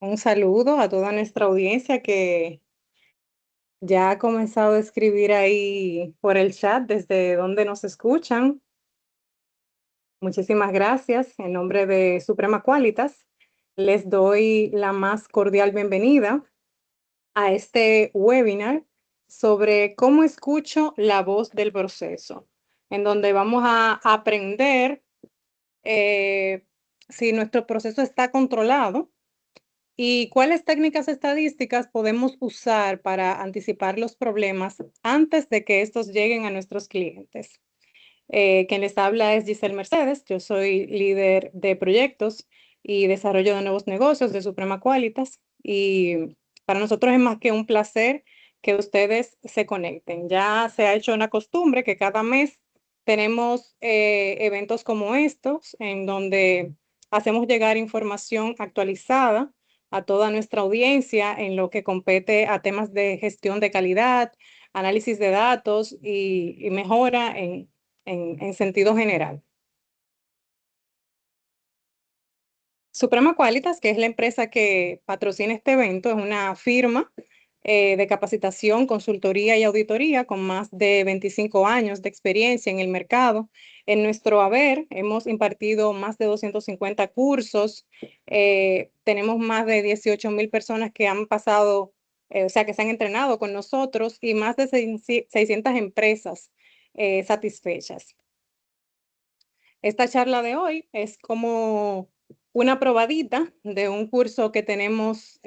Un saludo a toda nuestra audiencia que ya ha comenzado a escribir ahí por el chat desde donde nos escuchan. Muchísimas gracias. En nombre de Suprema Qualitas, les doy la más cordial bienvenida a este webinar sobre cómo escucho la voz del proceso, en donde vamos a aprender si nuestro proceso está controlado. ¿Y cuáles técnicas estadísticas podemos usar para anticipar los problemas antes de que estos lleguen a nuestros clientes? Quien les habla es Giselle Mercedes, yo soy líder de proyectos y desarrollo de nuevos negocios de Suprema Qualitas y para nosotros es más que un placer que ustedes se conecten. Ya se ha hecho una costumbre que cada mes tenemos eventos como estos en donde hacemos llegar información actualizada a toda nuestra audiencia en lo que compete a temas de gestión de calidad, análisis de datos y mejora en sentido general. Suprema Qualitas, que es la empresa que patrocina este evento, es una firma de capacitación, consultoría y auditoría con más de 25 años de experiencia en el mercado. En nuestro haber hemos impartido más de 250 cursos, tenemos más de 18,000 personas que han pasado, o sea, que se han entrenado con nosotros y más de 600 empresas satisfechas. Esta charla de hoy es como una probadita de un curso que tenemos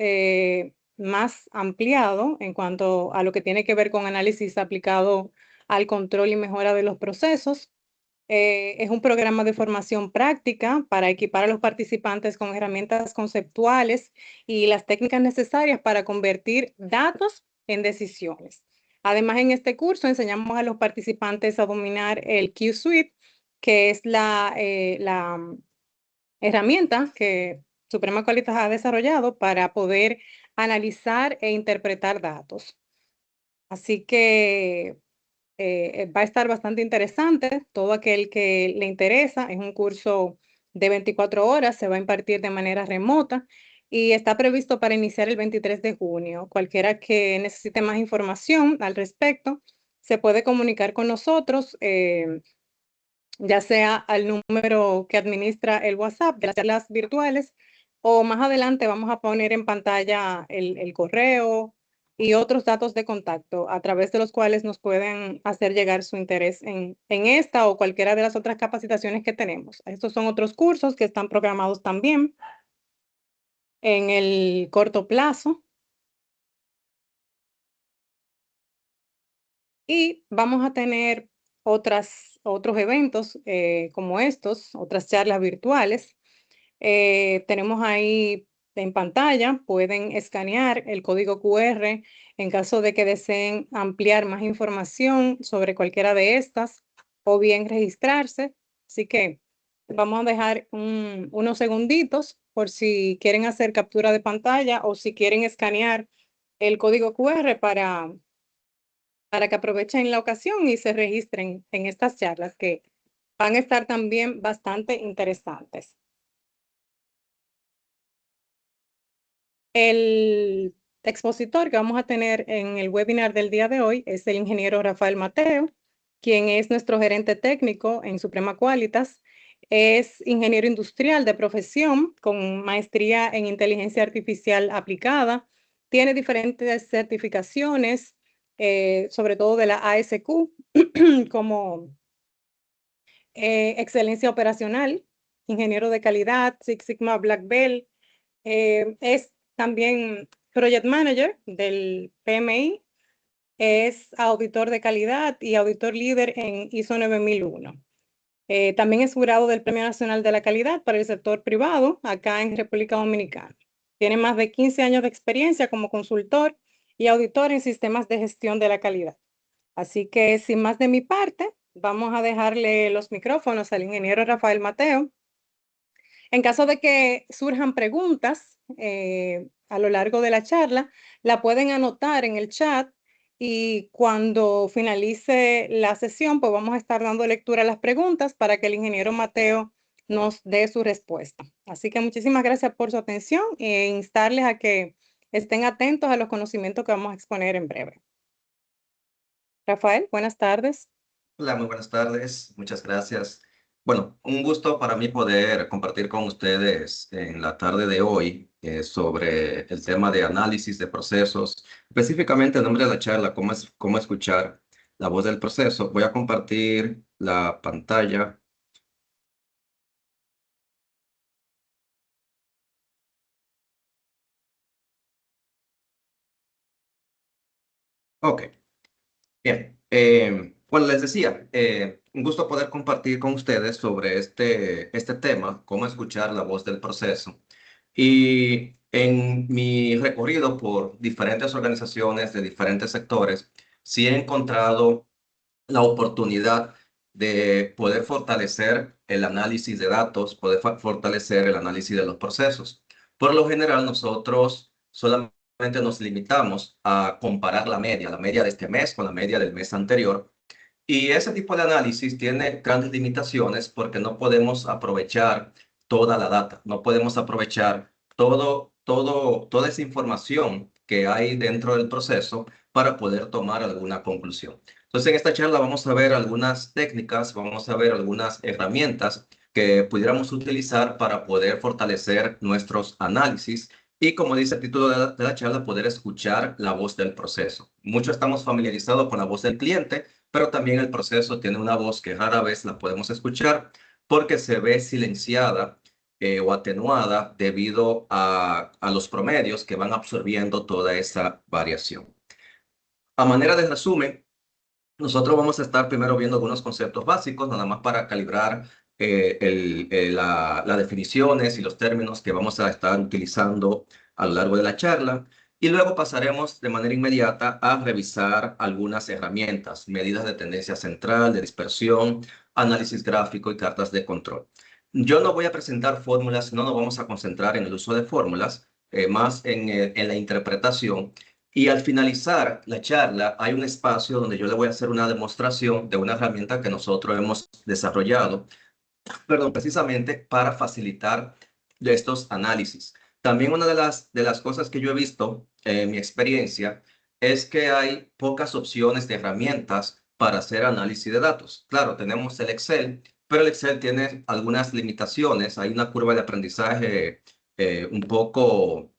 más ampliado en cuanto a lo que tiene que ver con análisis aplicado al control y mejora de los procesos. Es un programa de formación práctica para equipar a los participantes con herramientas conceptuales y las técnicas necesarias para convertir datos en decisiones. Además, en este curso enseñamos a los participantes a dominar el Q Suite, que es la herramienta que Suprema Qualitas ha desarrollado para poder analizar e interpretar datos. Así que va a estar bastante interesante. Todo aquel que le interesa, es un curso de 24 horas, se va a impartir de manera remota y está previsto para iniciar el 23 de junio. Cualquiera que necesite más información al respecto, se puede comunicar con nosotros, ya sea al número que administra el WhatsApp de las charlas virtuales, o más adelante vamos a poner en pantalla el correo y otros datos de contacto a través de los cuales nos pueden hacer llegar su interés en esta o cualquiera de las otras capacitaciones que tenemos. Estos son otros cursos que están programados también en el corto plazo. Y vamos a tener otros eventos como estos, otras charlas virtuales. Tenemos ahí en pantalla, pueden escanear el código QR en caso de que deseen ampliar más información sobre cualquiera de estas o bien registrarse. Así que vamos a dejar unos segunditos por si quieren hacer captura de pantalla o si quieren escanear el código QR para que aprovechen la ocasión y se registren en estas charlas que van a estar también bastante interesantes. El expositor que vamos a tener en el webinar del día de hoy es el ingeniero Rafael Mateo, quien es nuestro gerente técnico en Suprema Qualitas. Es ingeniero industrial de profesión con maestría en inteligencia artificial aplicada. Tiene diferentes certificaciones, sobre todo de la ASQ, como excelencia operacional, ingeniero de calidad, Six Sigma Black Belt. Es también Project Manager del PMI, es auditor de calidad y auditor líder en ISO 9001. También es jurado del Premio Nacional de la Calidad para el sector privado acá en República Dominicana. Tiene más de 15 años de experiencia como consultor y auditor en sistemas de gestión de la calidad. Así que sin más de mi parte, vamos a dejarle los micrófonos al ingeniero Rafael Mateo. En caso de que surjan preguntas a lo largo de la charla, la pueden anotar en el chat y cuando finalice la sesión, pues vamos a estar dando lectura a las preguntas para que el ingeniero Mateo nos dé su respuesta. Así que muchísimas gracias por su atención e instarles a que estén atentos a los conocimientos que vamos a exponer en breve. Rafael, buenas tardes. Hola, muy buenas tardes. Muchas gracias. Bueno, un gusto para mí poder compartir con ustedes en la tarde de hoy sobre el tema de análisis de procesos, específicamente el nombre de la charla, cómo escuchar la voz del proceso. Voy a compartir la pantalla. Ok, bien. Bueno, les decía, un gusto poder compartir con ustedes sobre este tema, cómo escuchar la voz del proceso. Y en mi recorrido por diferentes organizaciones de diferentes sectores, sí he encontrado la oportunidad de poder fortalecer el análisis de datos, poder fortalecer el análisis de los procesos. Por lo general, nosotros solamente nos limitamos a comparar la media de este mes con la media del mes anterior, y ese tipo de análisis tiene grandes limitaciones porque no podemos aprovechar toda la data, no podemos aprovechar toda esa información que hay dentro del proceso para poder tomar alguna conclusión. Entonces, en esta charla vamos a ver algunas técnicas, vamos a ver algunas herramientas que pudiéramos utilizar para poder fortalecer nuestros análisis y, como dice el título de la charla, poder escuchar la voz del proceso. Muchos estamos familiarizados con la voz del cliente, pero también el proceso tiene una voz que rara vez la podemos escuchar porque se ve silenciada o atenuada debido a los promedios que van absorbiendo toda esa variación. A manera de resumen, nosotros vamos a estar primero viendo algunos conceptos básicos, nada más para calibrar las definiciones y los términos que vamos a estar utilizando a lo largo de la charla. Y luego pasaremos de manera inmediata a revisar algunas herramientas, medidas de tendencia central, de dispersión, análisis gráfico y cartas de control. Yo no voy a presentar fórmulas, no nos vamos a concentrar en el uso de fórmulas, más en la interpretación. Y al finalizar la charla, hay un espacio donde yo le voy a hacer una demostración de una herramienta que nosotros hemos desarrollado, perdón, precisamente para facilitar estos análisis. También una de las cosas que yo he visto en mi experiencia es que hay pocas opciones de herramientas para hacer análisis de datos. Claro, tenemos el Excel, pero el Excel tiene algunas limitaciones. Hay una curva de aprendizaje un poco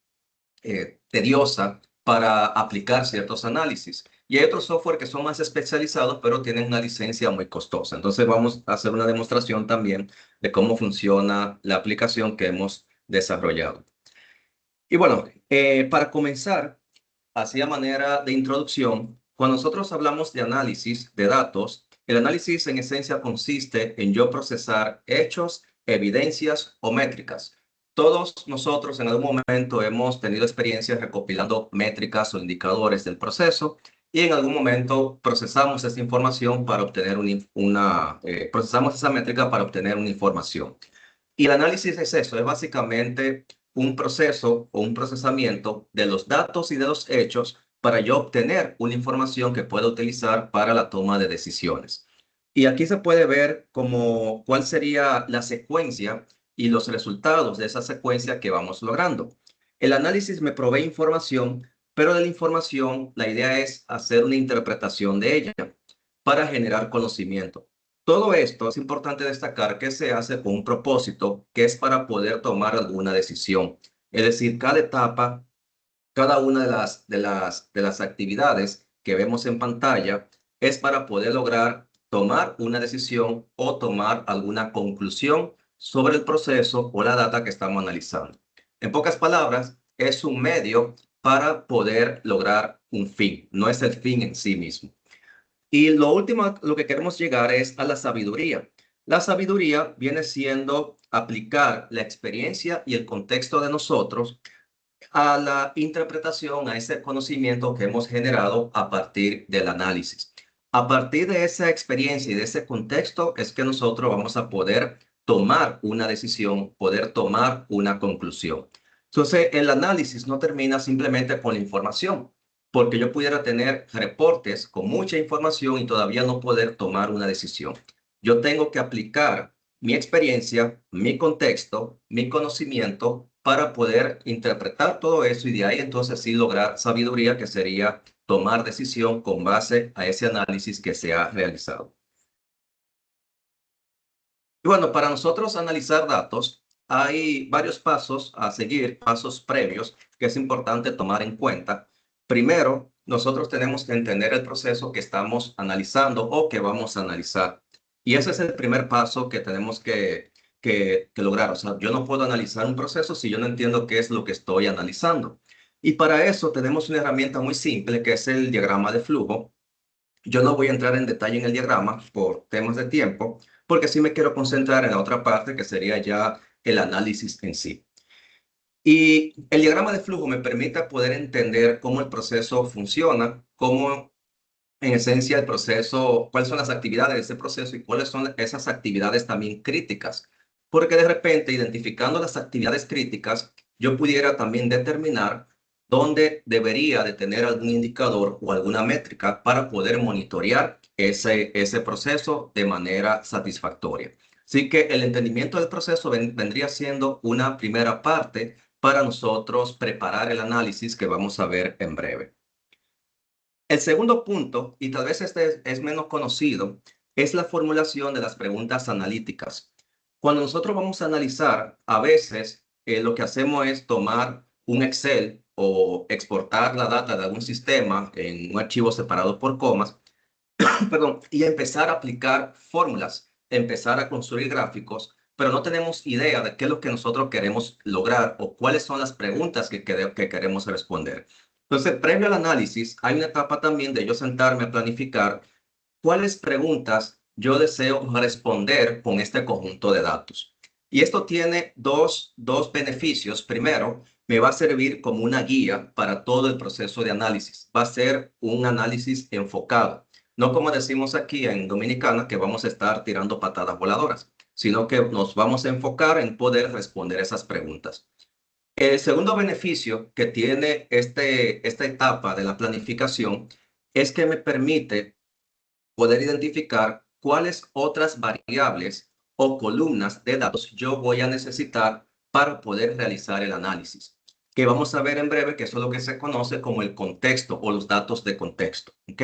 tediosa para aplicar ciertos análisis. Y hay otros software que son más especializados, pero tienen una licencia muy costosa. Entonces vamos a hacer una demostración también de cómo funciona la aplicación que hemos desarrollado. Y bueno, para comenzar, así a manera de introducción, cuando nosotros hablamos de análisis de datos, el análisis en esencia consiste en yo procesar hechos, evidencias o métricas. Todos nosotros en algún momento hemos tenido experiencias recopilando métricas o indicadores del proceso y en algún momento procesamos esa información para obtener procesamos esa métrica para obtener una información. Y el análisis es eso, es básicamente un proceso o un procesamiento de los datos y de los hechos para yo obtener una información que pueda utilizar para la toma de decisiones. Y aquí se puede ver cuál sería la secuencia y los resultados de esa secuencia que vamos logrando. El análisis me provee información, pero de la información la idea es hacer una interpretación de ella para generar conocimiento. Todo esto es importante destacar que se hace con un propósito que es para poder tomar alguna decisión. Es decir, cada etapa, cada una de las actividades que vemos en pantalla es para poder lograr tomar una decisión o tomar alguna conclusión sobre el proceso o la data que estamos analizando. En pocas palabras, es un medio para poder lograr un fin, no es el fin en sí mismo. Y lo último, lo que queremos llegar es a la sabiduría. La sabiduría viene siendo aplicar la experiencia y el contexto de nosotros a la interpretación, a ese conocimiento que hemos generado a partir del análisis. A partir de esa experiencia y de ese contexto es que nosotros vamos a poder tomar una decisión, poder tomar una conclusión. Entonces, el análisis no termina simplemente con la información, porque yo pudiera tener reportes con mucha información y todavía no poder tomar una decisión. Yo tengo que aplicar mi experiencia, mi contexto, mi conocimiento para poder interpretar todo eso y de ahí entonces sí lograr sabiduría, que sería tomar decisión con base a ese análisis que se ha realizado. Y bueno, para nosotros analizar datos, hay varios pasos a seguir, pasos previos que es importante tomar en cuenta. Primero, nosotros tenemos que entender el proceso que estamos analizando o que vamos a analizar. Y ese es el primer paso que tenemos que lograr. O sea, yo no puedo analizar un proceso si yo no entiendo qué es lo que estoy analizando. Y para eso tenemos una herramienta muy simple que es el diagrama de flujo. Yo no voy a entrar en detalle en el diagrama por temas de tiempo, porque sí me quiero concentrar en la otra parte que sería ya el análisis en sí. Y el diagrama de flujo me permite poder entender cómo el proceso funciona, cómo en esencia el proceso, cuáles son las actividades de ese proceso y cuáles son esas actividades también críticas. Porque de repente, identificando las actividades críticas, yo pudiera también determinar dónde debería de tener algún indicador o alguna métrica para poder monitorear ese proceso de manera satisfactoria. Así que el entendimiento del proceso vendría siendo una primera parte para nosotros preparar el análisis que vamos a ver en breve. El segundo punto, y tal vez este es menos conocido, es la formulación de las preguntas analíticas. Cuando nosotros vamos a analizar, a veces lo que hacemos es tomar un Excel o exportar la data de algún sistema en un archivo separado por comas, perdón, y empezar a aplicar fórmulas, empezar a construir gráficos, pero no tenemos idea de qué es lo que nosotros queremos lograr o cuáles son las preguntas que queremos responder. Entonces, previo al análisis, hay una etapa también de yo sentarme a planificar cuáles preguntas yo deseo responder con este conjunto de datos. Y esto tiene dos beneficios. Primero, me va a servir como una guía para todo el proceso de análisis. Va a ser un análisis enfocado. No como decimos aquí en Dominicana, que vamos a estar tirando patadas voladoras, sino que nos vamos a enfocar en poder responder esas preguntas. El segundo beneficio que tiene esta etapa de la planificación es que me permite poder identificar cuáles otras variables o columnas de datos yo voy a necesitar para poder realizar el análisis, que vamos a ver en breve, que eso es lo que se conoce como el contexto o los datos de contexto. ¿Ok?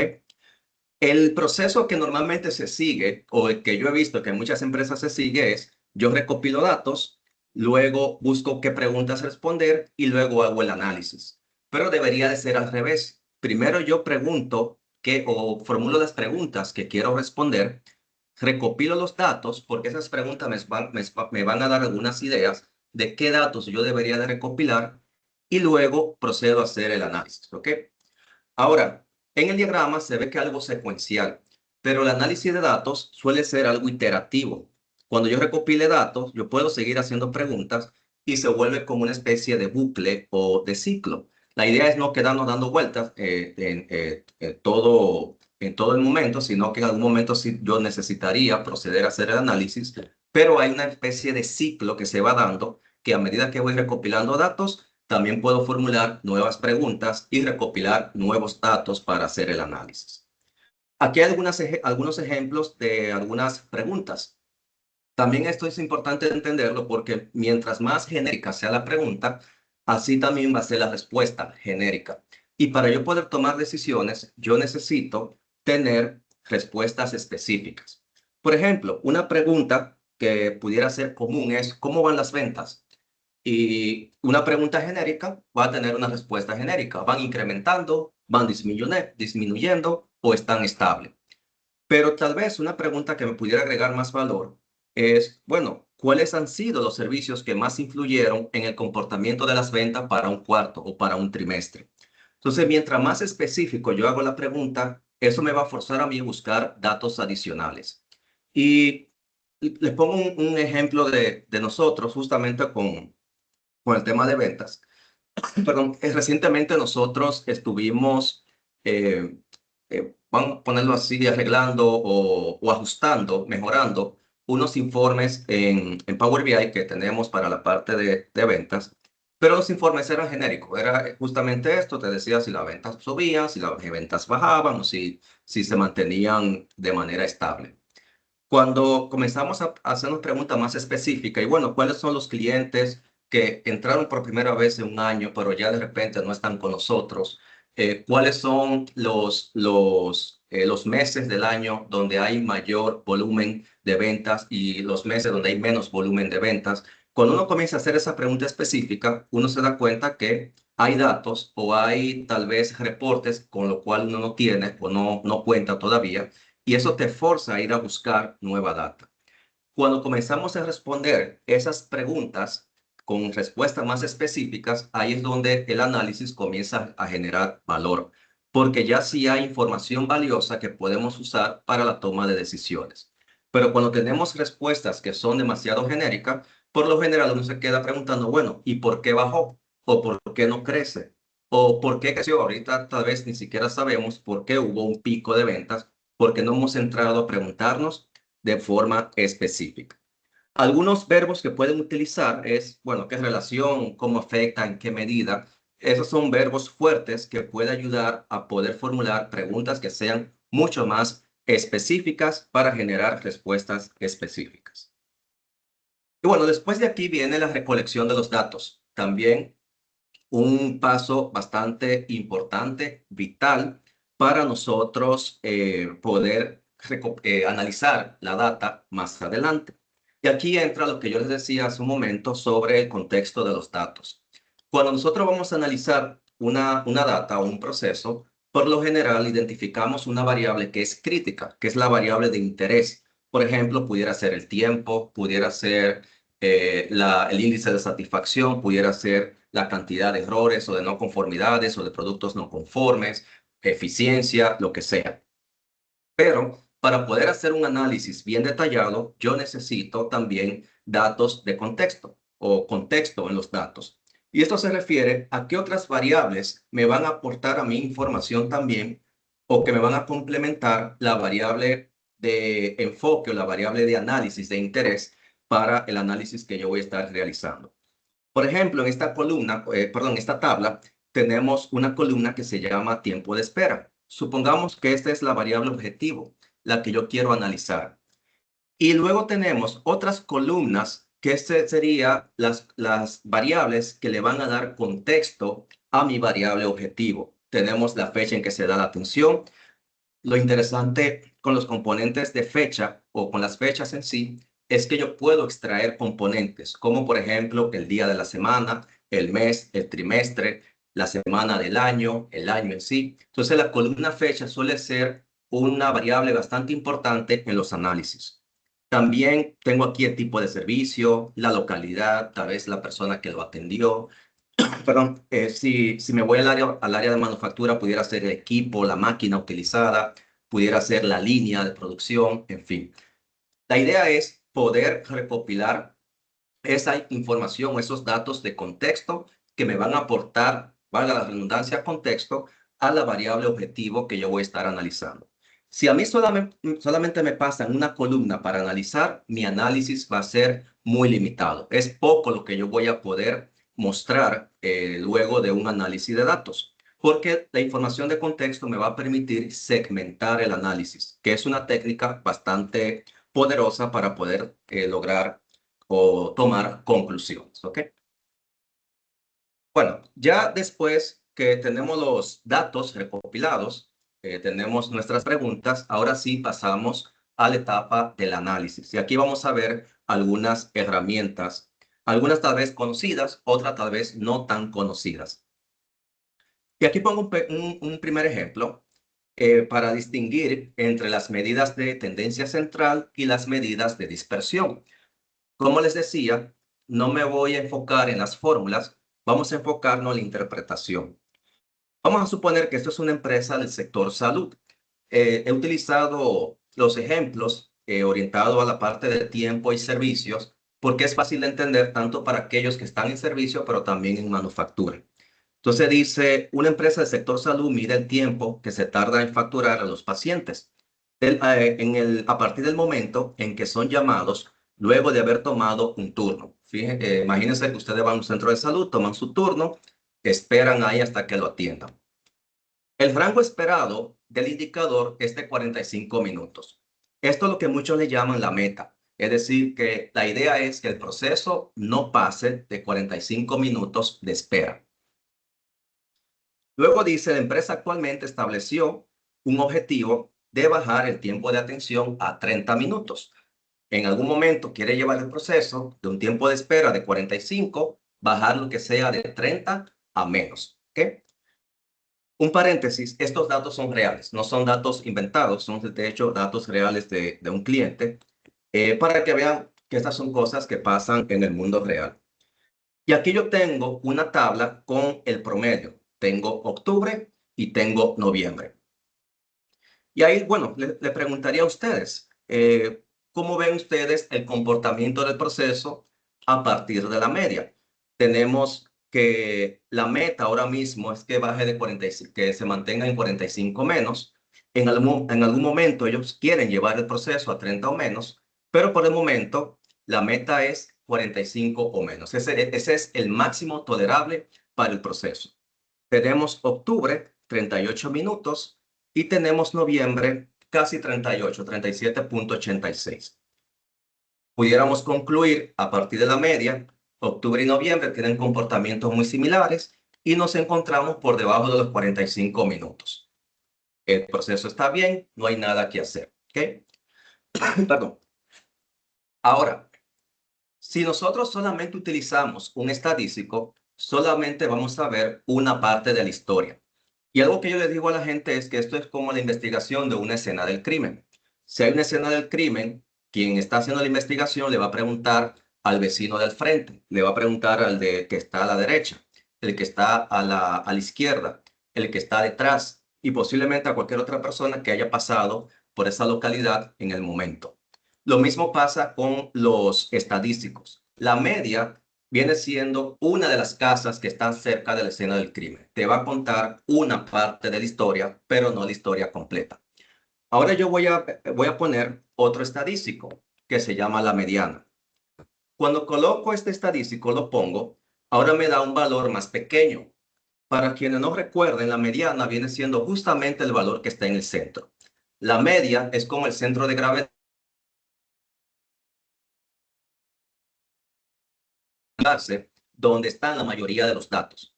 El proceso que normalmente se sigue, o el que yo he visto que en muchas empresas se sigue, es yo recopilo datos, luego busco qué preguntas responder y luego hago el análisis. Pero debería de ser al revés. Primero yo pregunto o formulo las preguntas que quiero responder, recopilo los datos porque esas preguntas me van a dar algunas ideas de qué datos yo debería de recopilar y luego procedo a hacer el análisis. ¿Ok? Ahora, en el diagrama se ve que algo secuencial, pero el análisis de datos suele ser algo iterativo. Cuando yo recopile datos, yo puedo seguir haciendo preguntas y se vuelve como una especie de bucle o de ciclo. La idea es no quedarnos dando vueltas en todo el momento, sino que en algún momento sí yo necesitaría proceder a hacer el análisis, pero hay una especie de ciclo que se va dando que a medida que voy recopilando datos, también puedo formular nuevas preguntas y recopilar nuevos datos para hacer el análisis. Aquí hay algunos ejemplos de algunas preguntas. También esto es importante entenderlo porque mientras más genérica sea la pregunta, así también va a ser la respuesta genérica. Y para yo poder tomar decisiones, yo necesito tener respuestas específicas. Por ejemplo, una pregunta que pudiera ser común es, ¿cómo van las ventas? Y una pregunta genérica va a tener una respuesta genérica. Van incrementando, van disminuyendo o están estables. Pero tal vez una pregunta que me pudiera agregar más valor es, bueno, ¿cuáles han sido los servicios que más influyeron en el comportamiento de las ventas para un cuarto o para un trimestre? Entonces, mientras más específico yo hago la pregunta, eso me va a forzar a mí a buscar datos adicionales. Y les pongo un ejemplo de nosotros justamente con el tema de ventas. Perdón, recientemente nosotros estuvimos, vamos a ponerlo así, arreglando o ajustando, mejorando unos informes en Power BI que tenemos para la parte de ventas, pero los informes eran genéricos, era justamente esto, te decía si las ventas subían, si las ventas bajaban o si se mantenían de manera estable. Cuando comenzamos a hacernos preguntas más específicas, y bueno, ¿cuáles son los clientes que entraron por primera vez en un año, pero ya de repente no están con nosotros? ¿Cuáles son los meses del año donde hay mayor volumen de ventas y los meses donde hay menos volumen de ventas? Cuando uno comienza a hacer esa pregunta específica, uno se da cuenta que hay datos o hay tal vez reportes con lo cual uno no tiene o no cuenta todavía, y eso te forza a ir a buscar nueva data. Cuando comenzamos a responder esas preguntas con respuestas más específicas, ahí es donde el análisis comienza a generar valor, porque ya sí hay información valiosa que podemos usar para la toma de decisiones. Pero cuando tenemos respuestas que son demasiado genéricas, por lo general uno se queda preguntando, bueno, ¿y por qué bajó? ¿O por qué no crece? ¿O por qué creció? Ahorita tal vez ni siquiera sabemos por qué hubo un pico de ventas, porque no hemos entrado a preguntarnos de forma específica. Algunos verbos que pueden utilizar es, bueno, qué relación, cómo afecta, en qué medida. Esos son verbos fuertes que pueden ayudar a poder formular preguntas que sean mucho más específicas para generar respuestas específicas. Y bueno, después de aquí viene la recolección de los datos. También un paso bastante importante, vital, para nosotros poder analizar la data más adelante. Y aquí entra lo que yo les decía hace un momento sobre el contexto de los datos. Cuando nosotros vamos a analizar una data o un proceso, por lo general identificamos una variable que es crítica, que es la variable de interés. Por ejemplo, pudiera ser el tiempo, pudiera ser el índice de satisfacción, pudiera ser la cantidad de errores o de no conformidades o de productos no conformes, eficiencia, lo que sea. Pero para poder hacer un análisis bien detallado, yo necesito también datos de contexto o contexto en los datos. Y esto se refiere a qué otras variables me van a aportar a mi información también o que me van a complementar la variable de enfoque o la variable de análisis de interés para el análisis que yo voy a estar realizando. Por ejemplo, en esta columna, perdón, esta tabla, tenemos una columna que se llama tiempo de espera. Supongamos que esta es la variable objetivo, la que yo quiero analizar. Y luego tenemos otras columnas que serían las variables que le van a dar contexto a mi variable objetivo. Tenemos la fecha en que se da la atención. Lo interesante con los componentes de fecha o con las fechas en sí es que yo puedo extraer componentes, como por ejemplo el día de la semana, el mes, el trimestre, la semana del año, el año en sí. Entonces la columna fecha suele ser una variable bastante importante en los análisis. También tengo aquí el tipo de servicio, la localidad, tal vez la persona que lo atendió. Perdón, si me voy al área de manufactura, pudiera ser el equipo, la máquina utilizada, pudiera ser la línea de producción, en fin. La idea es poder recopilar esa información, esos datos de contexto que me van a aportar, valga la redundancia, contexto a la variable objetivo que yo voy a estar analizando. Si a mí solamente me pasan una columna para analizar, mi análisis va a ser muy limitado. Es poco lo que yo voy a poder mostrar luego de un análisis de datos, porque la información de contexto me va a permitir segmentar el análisis, que es una técnica bastante poderosa para poder lograr o tomar conclusiones, ¿ok? Bueno, ya después que tenemos los datos recopilados, tenemos nuestras preguntas, ahora sí pasamos a la etapa del análisis. Y aquí vamos a ver algunas herramientas, algunas tal vez conocidas, otras tal vez no tan conocidas. Y aquí pongo un primer ejemplo para distinguir entre las medidas de tendencia central y las medidas de dispersión. Como les decía, no me voy a enfocar en las fórmulas, vamos a enfocarnos en la interpretación. Vamos a suponer que esto es una empresa del sector salud. He utilizado los ejemplos orientados a la parte de tiempo y servicios porque es fácil de entender tanto para aquellos que están en servicio, pero también en manufactura. Entonces dice, una empresa del sector salud mide el tiempo que se tarda en facturar a los pacientes a partir del momento en que son llamados luego de haber tomado un turno. Fíjense, imagínense que ustedes van a un centro de salud, toman su turno, esperan ahí hasta que lo atiendan. El rango esperado del indicador es de 45 minutos. Esto es lo que muchos le llaman la meta. Es decir, que la idea es que el proceso no pase de 45 minutos de espera. Luego dice, la empresa actualmente estableció un objetivo de bajar el tiempo de atención a 30 minutos. En algún momento quiere llevar el proceso de un tiempo de espera de 45, bajar lo que sea de 30 a menos. ¿Ok? Un paréntesis, estos datos son reales, no son datos inventados, son de hecho datos reales de un cliente, para que vean que estas son cosas que pasan en el mundo real. Y aquí yo tengo una tabla con el promedio. Tengo octubre y tengo noviembre. Y ahí, bueno, le preguntaría a ustedes, ¿cómo ven ustedes el comportamiento del proceso a partir de la media? Tenemos que la meta ahora mismo es que baje de 45, que se mantenga en 45 menos. En algún momento ellos quieren llevar el proceso a 30 o menos, pero por el momento la meta es 45 o menos. Ese es el máximo tolerable para el proceso. Tenemos octubre, 38 minutos, y tenemos noviembre, casi 38, 37.86. Pudiéramos concluir a partir de la media, octubre y noviembre tienen comportamientos muy similares y nos encontramos por debajo de los 45 minutos. El proceso está bien, no hay nada que hacer. ¿Ok? Perdón. Ahora, si nosotros solamente utilizamos un estadístico, solamente vamos a ver una parte de la historia. Y algo que yo les digo a la gente es que esto es como la investigación de una escena del crimen. Si hay una escena del crimen, quien está haciendo la investigación le va a preguntar al vecino del frente, le va a preguntar al de que está a la derecha, el que está a la izquierda, el que está detrás y posiblemente a cualquier otra persona que haya pasado por esa localidad en el momento. Lo mismo pasa con los estadísticos. La media viene siendo una de las casas que están cerca de la escena del crimen. Te va a contar una parte de la historia, pero no la historia completa. Ahora yo voy a poner otro estadístico que se llama la mediana. Cuando coloco este estadístico, lo pongo, ahora me da un valor más pequeño. Para quienes no recuerden, la mediana viene siendo justamente el valor que está en el centro. La media es como el centro de gravedad donde están la mayoría de los datos.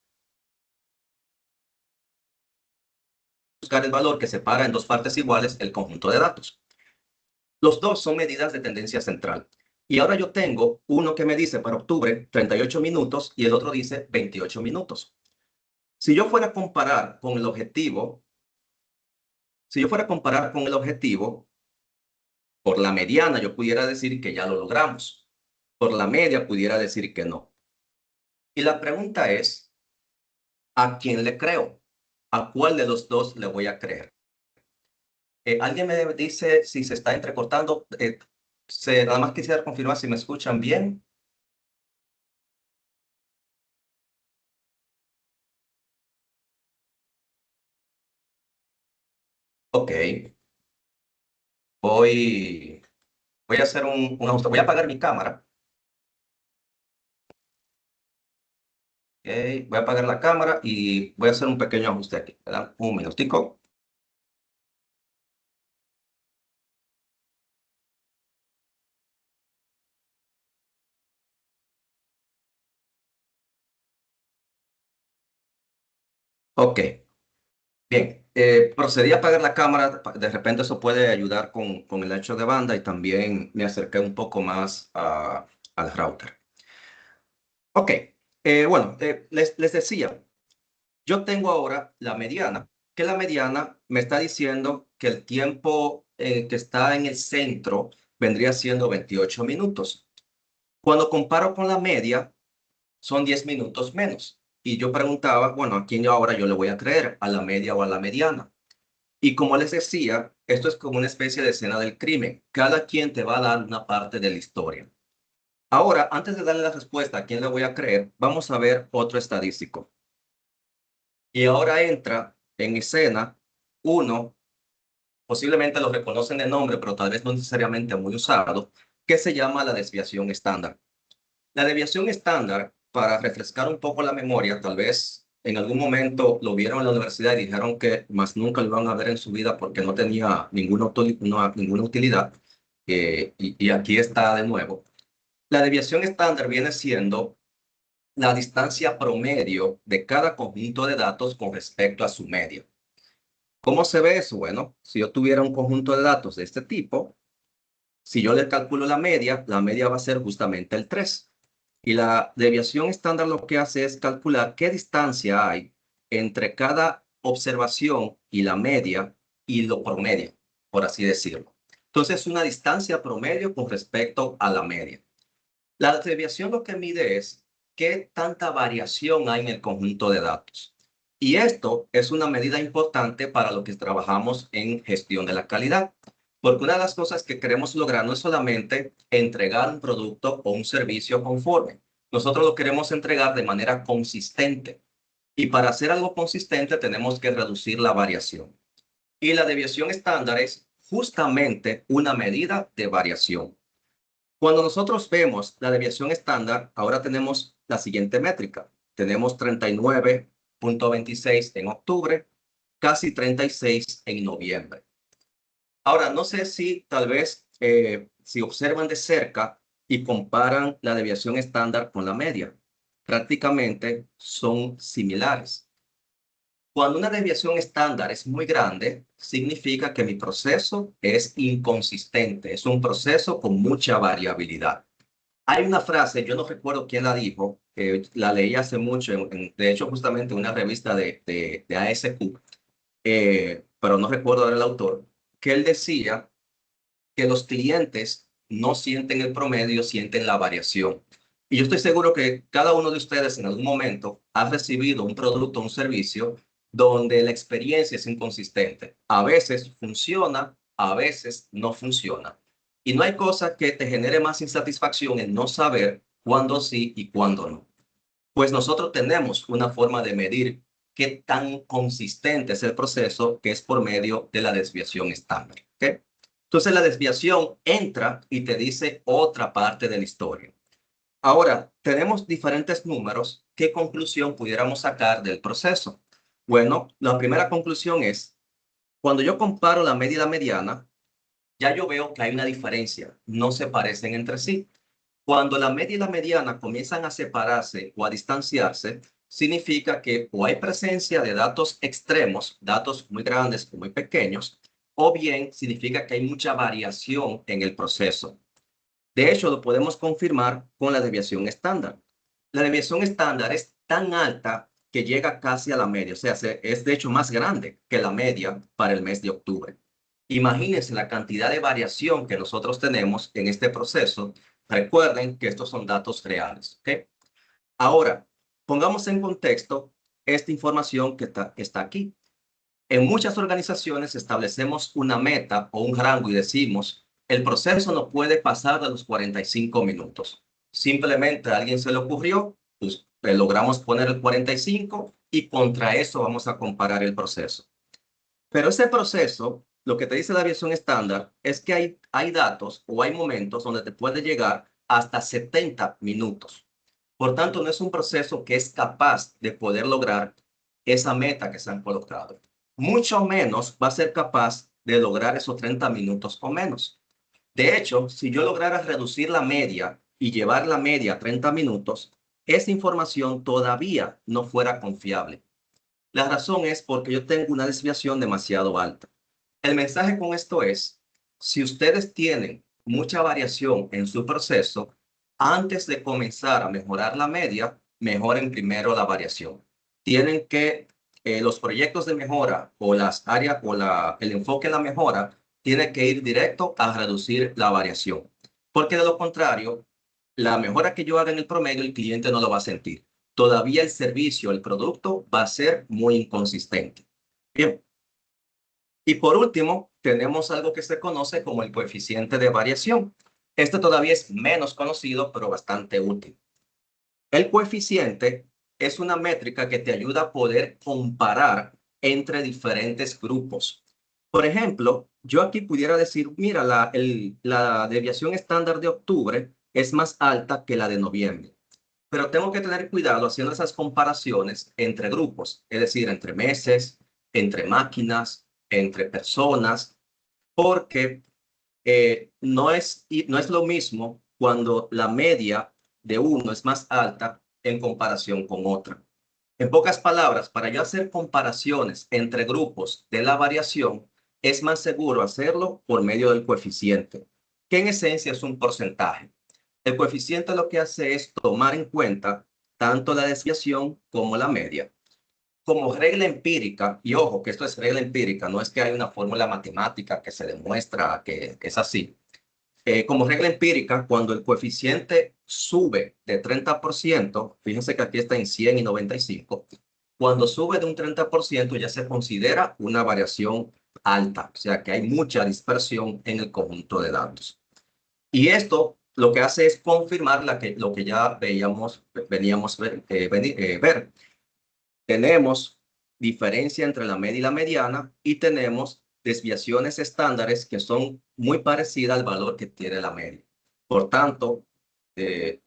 Buscar el valor que separa en dos partes iguales el conjunto de datos. Los dos son medidas de tendencia central. Y ahora yo tengo uno que me dice para octubre 38 minutos y el otro dice 28 minutos. Si yo fuera a comparar con el objetivo, por la mediana yo pudiera decir que ya lo logramos. Por la media pudiera decir que no. Y la pregunta es, ¿a quién le creo? ¿A cuál de los dos le voy a creer? ¿Alguien me dice si se está entrecortando? Nada más quisiera confirmar si me escuchan bien. Ok. Voy a hacer un ajuste. Voy a apagar mi cámara. Ok, voy a apagar la cámara y voy a hacer un pequeño ajuste aquí. ¿Verdad? Un minutico. Ok. Bien. Procedí a apagar la cámara. De repente eso puede ayudar con el ancho de banda y también me acerqué un poco más al router. Ok. Bueno, les decía. Yo tengo ahora la mediana, que la mediana me está diciendo que el tiempo que está en el centro vendría siendo 28 minutos. Cuando comparo con la media, son 10 minutos menos. Y yo preguntaba, bueno, ¿a quién yo ahora yo le voy a creer? ¿A la media o a la mediana? Y como les decía, esto es como una especie de escena del crimen. Cada quien te va a dar una parte de la historia. Ahora, antes de darle la respuesta a quién le voy a creer, vamos a ver otro estadístico. Y ahora entra en escena uno, posiblemente lo reconocen de nombre, pero tal vez no necesariamente muy usado, que se llama la desviación estándar. La desviación estándar, para refrescar un poco la memoria, tal vez en algún momento lo vieron en la universidad y dijeron que más nunca lo iban a ver en su vida porque no tenía ninguna utilidad. Y aquí está de nuevo. La desviación estándar viene siendo la distancia promedio de cada conjunto de datos con respecto a su media. ¿Cómo se ve eso? Bueno, si yo tuviera un conjunto de datos de este tipo, si yo le calculo la media va a ser justamente el 3. Y la desviación estándar lo que hace es calcular qué distancia hay entre cada observación y la media y lo promedio, por así decirlo. Entonces, una distancia promedio con respecto a la media. La desviación lo que mide es qué tanta variación hay en el conjunto de datos. Y esto es una medida importante para lo que trabajamos en gestión de la calidad. Porque una de las cosas que queremos lograr no es solamente entregar un producto o un servicio conforme. Nosotros lo queremos entregar de manera consistente. Y para hacer algo consistente tenemos que reducir la variación. Y la desviación estándar es justamente una medida de variación. Cuando nosotros vemos la desviación estándar, ahora tenemos la siguiente métrica. Tenemos 39.26 en octubre, casi 36 en noviembre. Ahora, no sé si tal vez si observan de cerca y comparan la desviación estándar con la media, prácticamente son similares. Cuando una desviación estándar es muy grande, significa que mi proceso es inconsistente, es un proceso con mucha variabilidad. Hay una frase, yo no recuerdo quién la dijo, la leí hace mucho, de hecho justamente en una revista de ASQ, pero no recuerdo ahora el autor, que él decía que los clientes no sienten el promedio, sienten la variación. Y yo estoy seguro que cada uno de ustedes en algún momento ha recibido un producto o un servicio donde la experiencia es inconsistente. A veces funciona, a veces no funciona. Y no hay cosa que te genere más insatisfacción en no saber cuándo sí y cuándo no. Pues nosotros tenemos una forma de medir qué tan consistente es el proceso, que es por medio de la desviación estándar. ¿Okay? Entonces la desviación entra y te dice otra parte de la historia. Ahora, tenemos diferentes números. ¿Qué conclusión pudiéramos sacar del proceso? Bueno, la primera conclusión es, cuando yo comparo la media y la mediana, ya yo veo que hay una diferencia, no se parecen entre sí. Cuando la media y la mediana comienzan a separarse o a distanciarse, significa que o hay presencia de datos extremos, datos muy grandes o muy pequeños, o bien significa que hay mucha variación en el proceso. De hecho, lo podemos confirmar con la desviación estándar. La desviación estándar es tan alta que llega casi a la media, o sea, es de hecho más grande que la media para el mes de octubre. Imagínense la cantidad de variación que nosotros tenemos en este proceso. Recuerden que estos son datos reales. ¿Okay? Ahora, pongamos en contexto esta información que está aquí. En muchas organizaciones establecemos una meta o un rango y decimos, el proceso no puede pasar de los 45 minutos. Simplemente a alguien se le ocurrió, pues logramos poner el 45 y contra eso vamos a comparar el proceso. Pero ese proceso, lo que te dice la aviación estándar, es que hay datos o hay momentos donde te puede llegar hasta 70 minutos. Por tanto, no es un proceso que es capaz de poder lograr esa meta que se han colocado. Mucho menos va a ser capaz de lograr esos 30 minutos o menos. De hecho, si yo lograra reducir la media y llevar la media a 30 minutos, esa información todavía no fuera confiable. La razón es porque yo tengo una desviación demasiado alta. El mensaje con esto es, si ustedes tienen mucha variación en su proceso, antes de comenzar a mejorar la media, mejoren primero la variación. Tienen que, los proyectos de mejora o las áreas o el enfoque en la mejora, tiene que ir directo a reducir la variación. Porque de lo contrario, la mejora que yo haga en el promedio, el cliente no lo va a sentir. Todavía el servicio, el producto va a ser muy inconsistente. Bien. Y por último, tenemos algo que se conoce como el coeficiente de variación. Este todavía es menos conocido, pero bastante útil. El coeficiente es una métrica que te ayuda a poder comparar entre diferentes grupos. Por ejemplo, yo aquí pudiera decir, mira, la desviación estándar de octubre es más alta que la de noviembre. pero tengo que tener cuidado haciendo esas comparaciones entre grupos, es decir, entre meses, entre máquinas, entre personas, porque no es lo mismo cuando la media de uno es más alta en comparación con otra. En pocas palabras, para yo hacer comparaciones entre grupos de la variación, es más seguro hacerlo por medio del coeficiente, que en esencia es un porcentaje. El coeficiente lo que hace es tomar en cuenta tanto la desviación como la media. Como regla empírica, y ojo que esto es regla empírica, no es que hay una fórmula matemática que se demuestra que es así. Como regla empírica, cuando el coeficiente sube de 30%, fíjense que aquí está en 100 y 95, cuando sube de un 30% ya se considera una variación alta, o sea que hay mucha dispersión en el conjunto de datos. Y esto lo que hace es confirmar lo que ya veníamos ver. Tenemos diferencia entre la media y la mediana y tenemos desviaciones estándares que son muy parecidas al valor que tiene la media. Por tanto,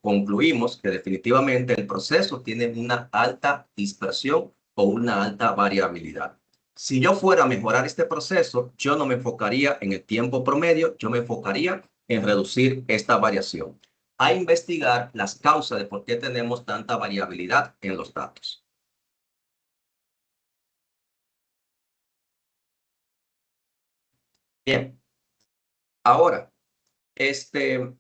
concluimos que definitivamente el proceso tiene una alta dispersión o una alta variabilidad. Si yo fuera a mejorar este proceso, yo no me enfocaría en el tiempo promedio, yo me enfocaría en reducir esta variación, a investigar las causas de por qué tenemos tanta variabilidad en los datos. Bien, ahora, este,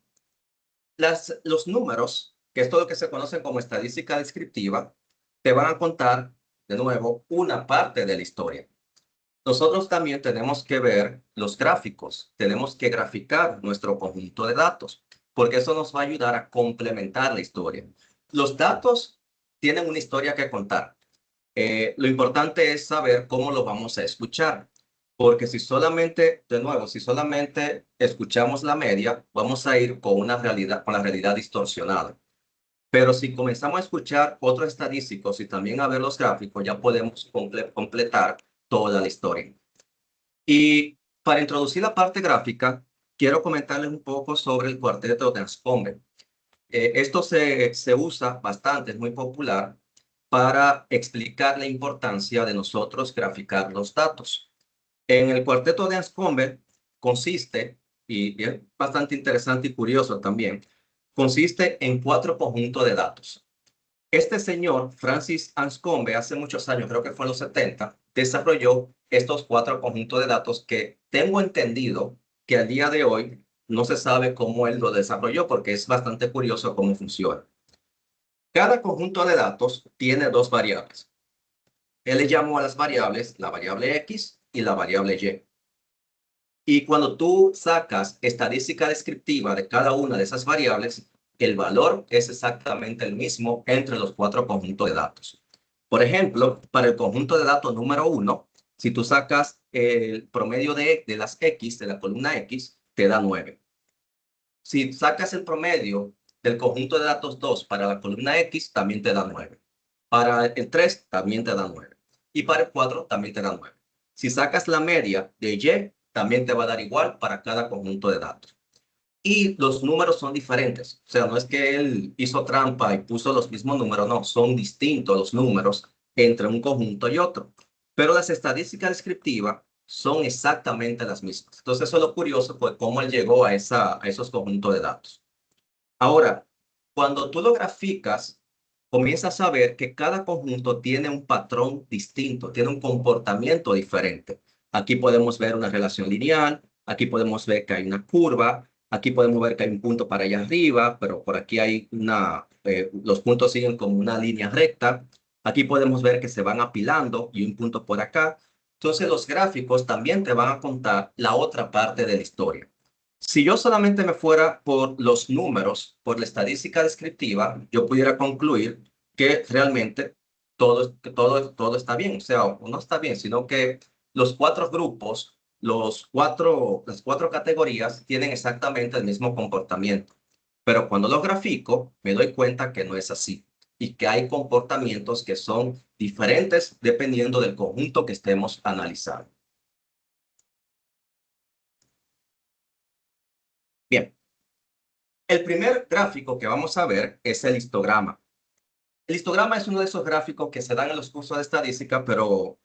los números, que es todo lo que se conoce como estadística descriptiva, te van a contar, de nuevo, una parte de la historia. Nosotros también tenemos que ver los gráficos, tenemos que graficar nuestro conjunto de datos, porque eso nos va a ayudar a complementar la historia. Los datos tienen una historia que contar. Lo importante es saber cómo lo vamos a escuchar, porque si solamente, de nuevo, si solamente escuchamos la media, vamos a ir con una realidad, con la realidad distorsionada. Pero si comenzamos a escuchar otros estadísticos y también a ver los gráficos, ya podemos completar toda la historia. Y para introducir la parte gráfica, quiero comentarles un poco sobre el cuarteto de Anscombe. Esto se usa bastante, es muy popular para explicar la importancia de nosotros graficar los datos. En el cuarteto de Anscombe consiste, y es bastante interesante y curioso también, consiste en 4 conjuntos de datos. Este señor, Francis Anscombe, hace muchos años, creo que fue en los 70, desarrolló estos 4 conjuntos de datos que tengo entendido que al día de hoy no se sabe cómo él lo desarrolló porque es bastante curioso cómo funciona. Cada conjunto de datos tiene 2 variables. Él le llamó a las variables la variable X y la variable Y. Y cuando tú sacas estadística descriptiva de cada una de esas variables, el valor es exactamente el mismo entre los 4 conjuntos de datos. Por ejemplo, para el conjunto de datos número 1, si tú sacas el promedio de las X, de la columna X, te da 9. Si sacas el promedio del conjunto de datos 2 para la columna X, también te da 9. Para el 3, también te da 9. Y para el 4, también te da 9. Si sacas la media de Y, también te va a dar igual para cada conjunto de datos. Y los números son diferentes. O sea, no es que él hizo trampa y puso los mismos números, no, son distintos los números entre un conjunto y otro. Pero las estadísticas descriptivas son exactamente las mismas. Entonces, eso es lo curioso, pues, cómo él llegó a esos conjuntos de datos. Ahora, cuando tú lo graficas, comienzas a ver que cada conjunto tiene un patrón distinto, tiene un comportamiento diferente. Aquí podemos ver una relación lineal, aquí podemos ver que hay una curva, aquí podemos ver que hay un punto para allá arriba, pero por aquí hay los puntos siguen como una línea recta. Aquí podemos ver que se van apilando y un punto por acá. Entonces los gráficos también te van a contar la otra parte de la historia. Si yo solamente me fuera por los números, por la estadística descriptiva, yo pudiera concluir que realmente todo está bien. O sea, no está bien, sino que los 4 grupos, las 4 categorías tienen exactamente el mismo comportamiento. Pero cuando lo grafico, me doy cuenta que no es así y que hay comportamientos que son diferentes dependiendo del conjunto que estemos analizando. Bien. El primer gráfico que vamos a ver es el histograma. El histograma es uno de esos gráficos que se dan en los cursos de estadística, pero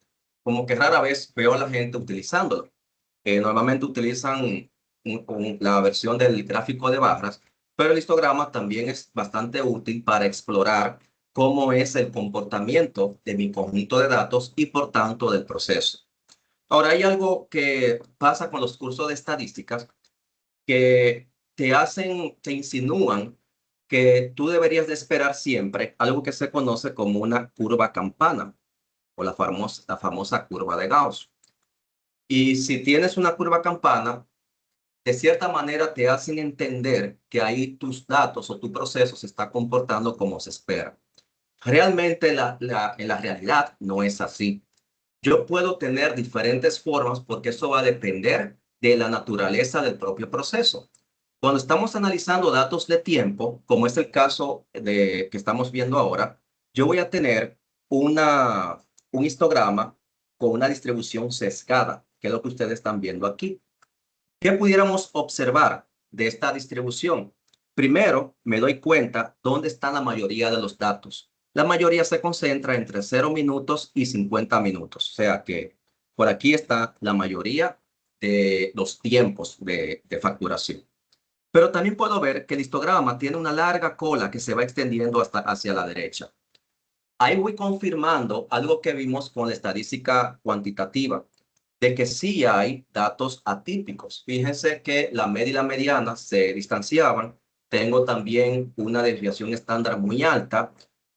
como que rara vez veo a la gente utilizándolo. Normalmente utilizan la versión del gráfico de barras, pero el histograma también es bastante útil para explorar cómo es el comportamiento de mi conjunto de datos y por tanto del proceso. Ahora, hay algo que pasa con los cursos de estadísticas que te insinúan que tú deberías de esperar siempre algo que se conoce como una curva campana o la famosa curva de Gauss. Y si tienes una curva campana, de cierta manera te hacen entender que ahí tus datos o tu proceso se está comportando como se espera. Realmente en la realidad no es así. Yo puedo tener diferentes formas porque eso va a depender de la naturaleza del propio proceso. Cuando estamos analizando datos de tiempo, como es el caso que estamos viendo ahora, yo voy a tener un histograma con una distribución sesgada, que es lo que ustedes están viendo aquí. ¿Qué pudiéramos observar de esta distribución? Primero, me doy cuenta dónde está la mayoría de los datos. La mayoría se concentra entre 0 minutos y 50 minutos. O sea que por aquí está la mayoría de los tiempos de facturación. Pero también puedo ver que el histograma tiene una larga cola que se va extendiendo hasta hacia la derecha. Ahí voy confirmando algo que vimos con la estadística cuantitativa, de que sí hay datos atípicos. Fíjense que la media y la mediana se distanciaban. Tengo también una desviación estándar muy alta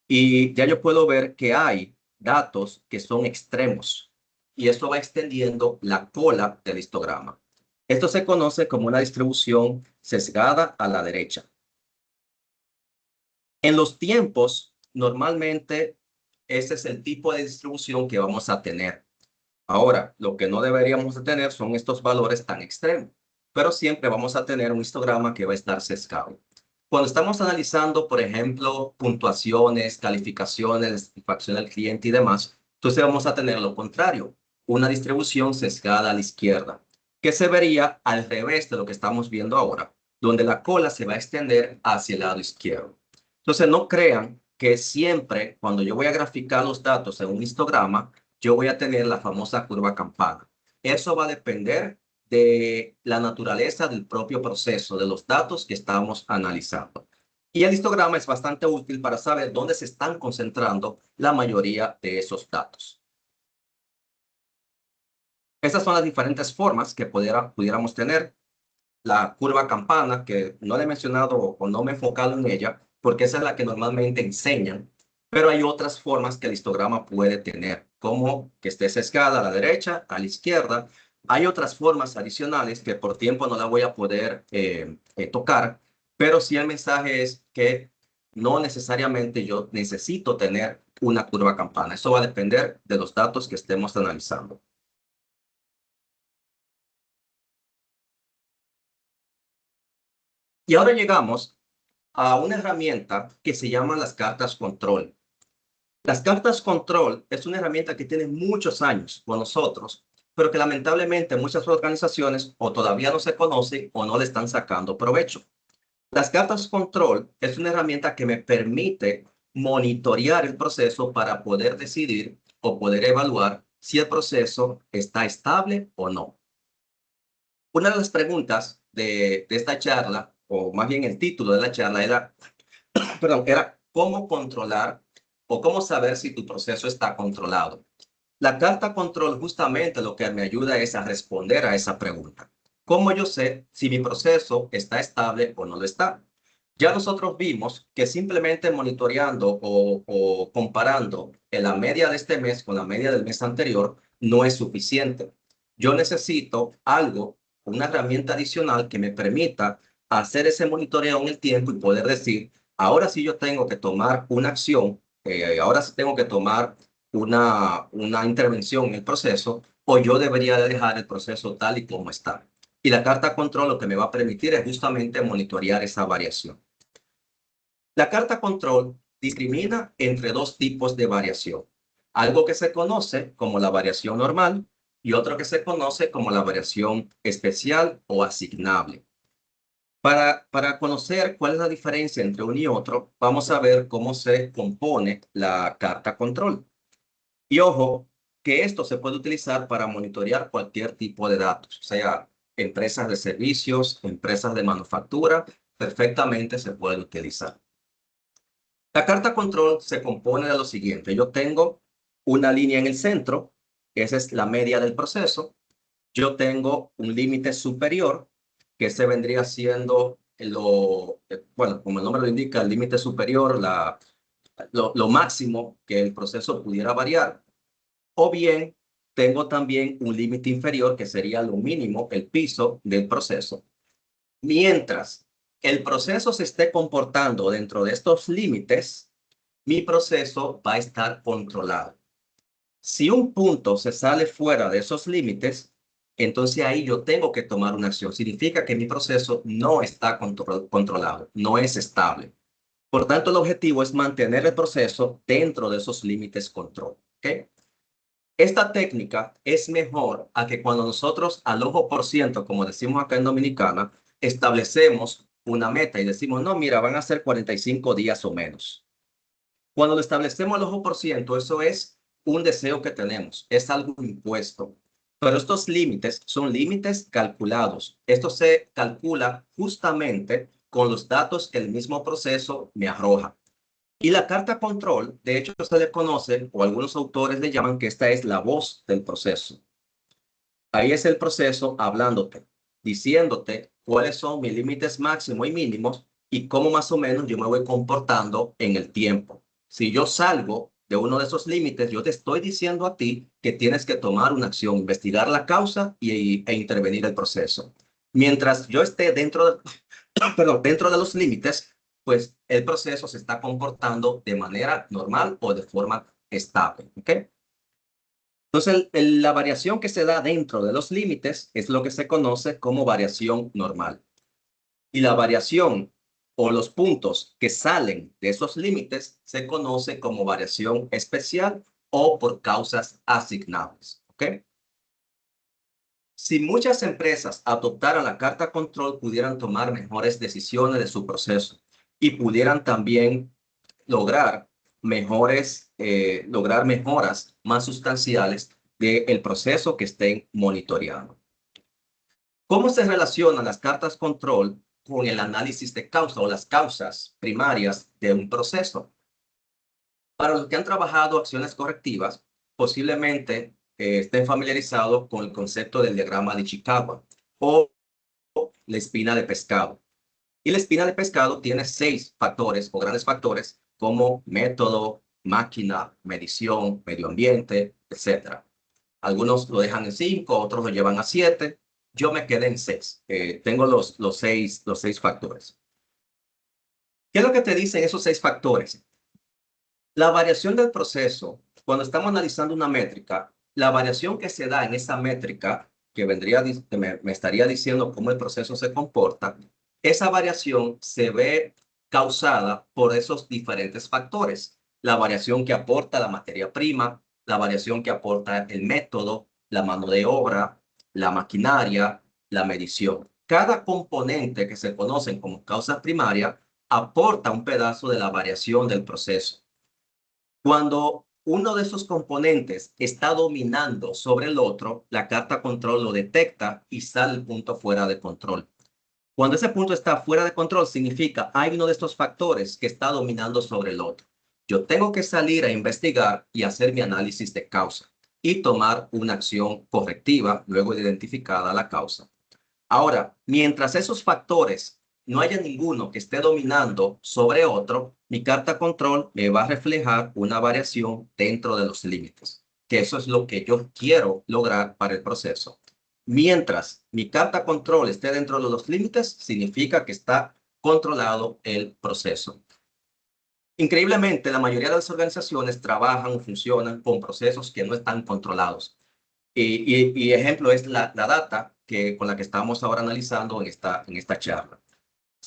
y ya yo puedo ver que hay datos que son extremos y esto va extendiendo la cola del histograma. Esto se conoce como una distribución sesgada a la derecha. En los tiempos, normalmente ese es el tipo de distribución que vamos a tener. Ahora, lo que no deberíamos de tener son estos valores tan extremos, pero siempre vamos a tener un histograma que va a estar sesgado. Cuando estamos analizando, por ejemplo, puntuaciones, calificaciones, satisfacción del cliente y demás, entonces vamos a tener lo contrario, una distribución sesgada a la izquierda, que se vería al revés de lo que estamos viendo ahora, donde la cola se va a extender hacia el lado izquierdo. Entonces, no crean que siempre cuando yo voy a graficar los datos en un histograma, yo voy a tener la famosa curva campana. Eso va a depender de la naturaleza del propio proceso, de los datos que estamos analizando. Y el histograma es bastante útil para saber dónde se están concentrando la mayoría de esos datos. Estas son las diferentes formas que pudiéramos tener. La curva campana, que no le he mencionado o no me he enfocado en ella, porque esa es la que normalmente enseñan, pero hay otras formas que el histograma puede tener, como que esté sesgada a la derecha, a la izquierda. Hay otras formas adicionales que por tiempo no la voy a poder tocar, pero sí el mensaje es que no necesariamente yo necesito tener una curva campana. Eso va a depender de los datos que estemos analizando. Y ahora llegamos a una herramienta que se llama las cartas control. Las cartas control es una herramienta que tiene muchos años con nosotros, pero que lamentablemente muchas organizaciones o todavía no se conocen o no le están sacando provecho. Las cartas control es una herramienta que me permite monitorear el proceso para poder decidir o poder evaluar si el proceso está estable o no. Una de las preguntas de esta charla, o más bien el título de la charla era cómo controlar o cómo saber si tu proceso está controlado. La carta control justamente lo que me ayuda es a responder a esa pregunta. ¿Cómo yo sé si mi proceso está estable o no lo está? Ya nosotros vimos que simplemente monitoreando o comparando en la media de este mes con la media del mes anterior no es suficiente. Yo necesito algo, una herramienta adicional que me permita hacer ese monitoreo en el tiempo y poder decir, ahora sí yo tengo que tomar una acción, ahora sí tengo que tomar una intervención en el proceso o yo debería de dejar el proceso tal y como está. Y la carta control lo que me va a permitir es justamente monitorear esa variación. La carta control discrimina entre dos tipos de variación. Algo que se conoce como la variación normal y otro que se conoce como la variación especial o asignable. Para conocer cuál es la diferencia entre uno y otro, vamos a ver cómo se compone la carta control. Y ojo, que esto se puede utilizar para monitorear cualquier tipo de datos, sea empresas de servicios, empresas de manufactura, perfectamente se puede utilizar. La carta control se compone de lo siguiente. Yo tengo una línea en el centro, esa es la media del proceso. Yo tengo un límite superior, que se vendría siendo bueno, como el nombre lo indica, el límite superior, lo máximo que el proceso pudiera variar. O bien, tengo también un límite inferior, que sería lo mínimo, el piso del proceso. Mientras el proceso se esté comportando dentro de estos límites, mi proceso va a estar controlado. Si un punto se sale fuera de esos límites, entonces ahí yo tengo que tomar una acción. Significa que mi proceso no está controlado, no es estable. Por tanto, el objetivo es mantener el proceso dentro de esos límites control. ¿Ok? Esta técnica es mejor a que cuando nosotros al ojo por ciento, como decimos acá en Dominicana, establecemos una meta y decimos, no, mira, van a ser 45 días o menos. Cuando lo establecemos al ojo por ciento, eso es un deseo que tenemos, es algo impuesto. Pero estos límites son límites calculados. Esto se calcula justamente con los datos que el mismo proceso me arroja. Y la carta control, de hecho, se le conoce, o algunos autores le llaman que esta es la voz del proceso. Ahí es el proceso hablándote, diciéndote cuáles son mis límites máximos y mínimos y cómo más o menos yo me voy comportando en el tiempo. Si yo salgo de uno de esos límites, yo te estoy diciendo a ti que tienes que tomar una acción, investigar la causa e intervenir el proceso. Mientras yo esté perdón, dentro de los límites, pues el proceso se está comportando de manera normal o de forma estable. ¿Ok? Entonces, la variación que se da dentro de los límites es lo que se conoce como variación normal. Y la variación o los puntos que salen de esos límites se conoce como variación especial o por causas asignables. ¿Ok? Si muchas empresas adoptaran la carta control, pudieran tomar mejores decisiones de su proceso y pudieran también lograr lograr mejoras más sustanciales del proceso que estén monitoreando. ¿Cómo se relacionan las cartas control con el análisis de causa o las causas primarias de un proceso? Para los que han trabajado acciones correctivas, posiblemente estén familiarizados con el concepto del diagrama de Chicago o la espina de pescado. Y la espina de pescado tiene 6 factores o grandes factores como método, máquina, medición, medio ambiente, etc. Algunos lo dejan en 5, otros lo llevan a 7. Yo me quedé en 6. Tengo los seis factores. ¿Qué es lo que te dicen esos 6 factores? La variación del proceso, cuando estamos analizando una métrica, la variación que se da en esa métrica, que me estaría diciendo cómo el proceso se comporta, esa variación se ve causada por esos diferentes factores. La variación que aporta la materia prima, la variación que aporta el método, la mano de obra, la maquinaria, la medición. Cada componente que se conocen como causas primarias aporta un pedazo de la variación del proceso. Cuando uno de esos componentes está dominando sobre el otro, la carta control lo detecta y sale el punto fuera de control. Cuando ese punto está fuera de control, significa hay uno de estos factores que está dominando sobre el otro. Yo tengo que salir a investigar y hacer mi análisis de causa y tomar una acción correctiva luego de identificada la causa. Ahora, mientras esos factores no haya ninguno que esté dominando sobre otro, mi carta control me va a reflejar una variación dentro de los límites, que eso es lo que yo quiero lograr para el proceso. Mientras mi carta control esté dentro de los límites, significa que está controlado el proceso. Increíblemente, la mayoría de las organizaciones trabajan o funcionan con procesos que no están controlados. Y ejemplo es la data con la que estamos ahora analizando en esta charla.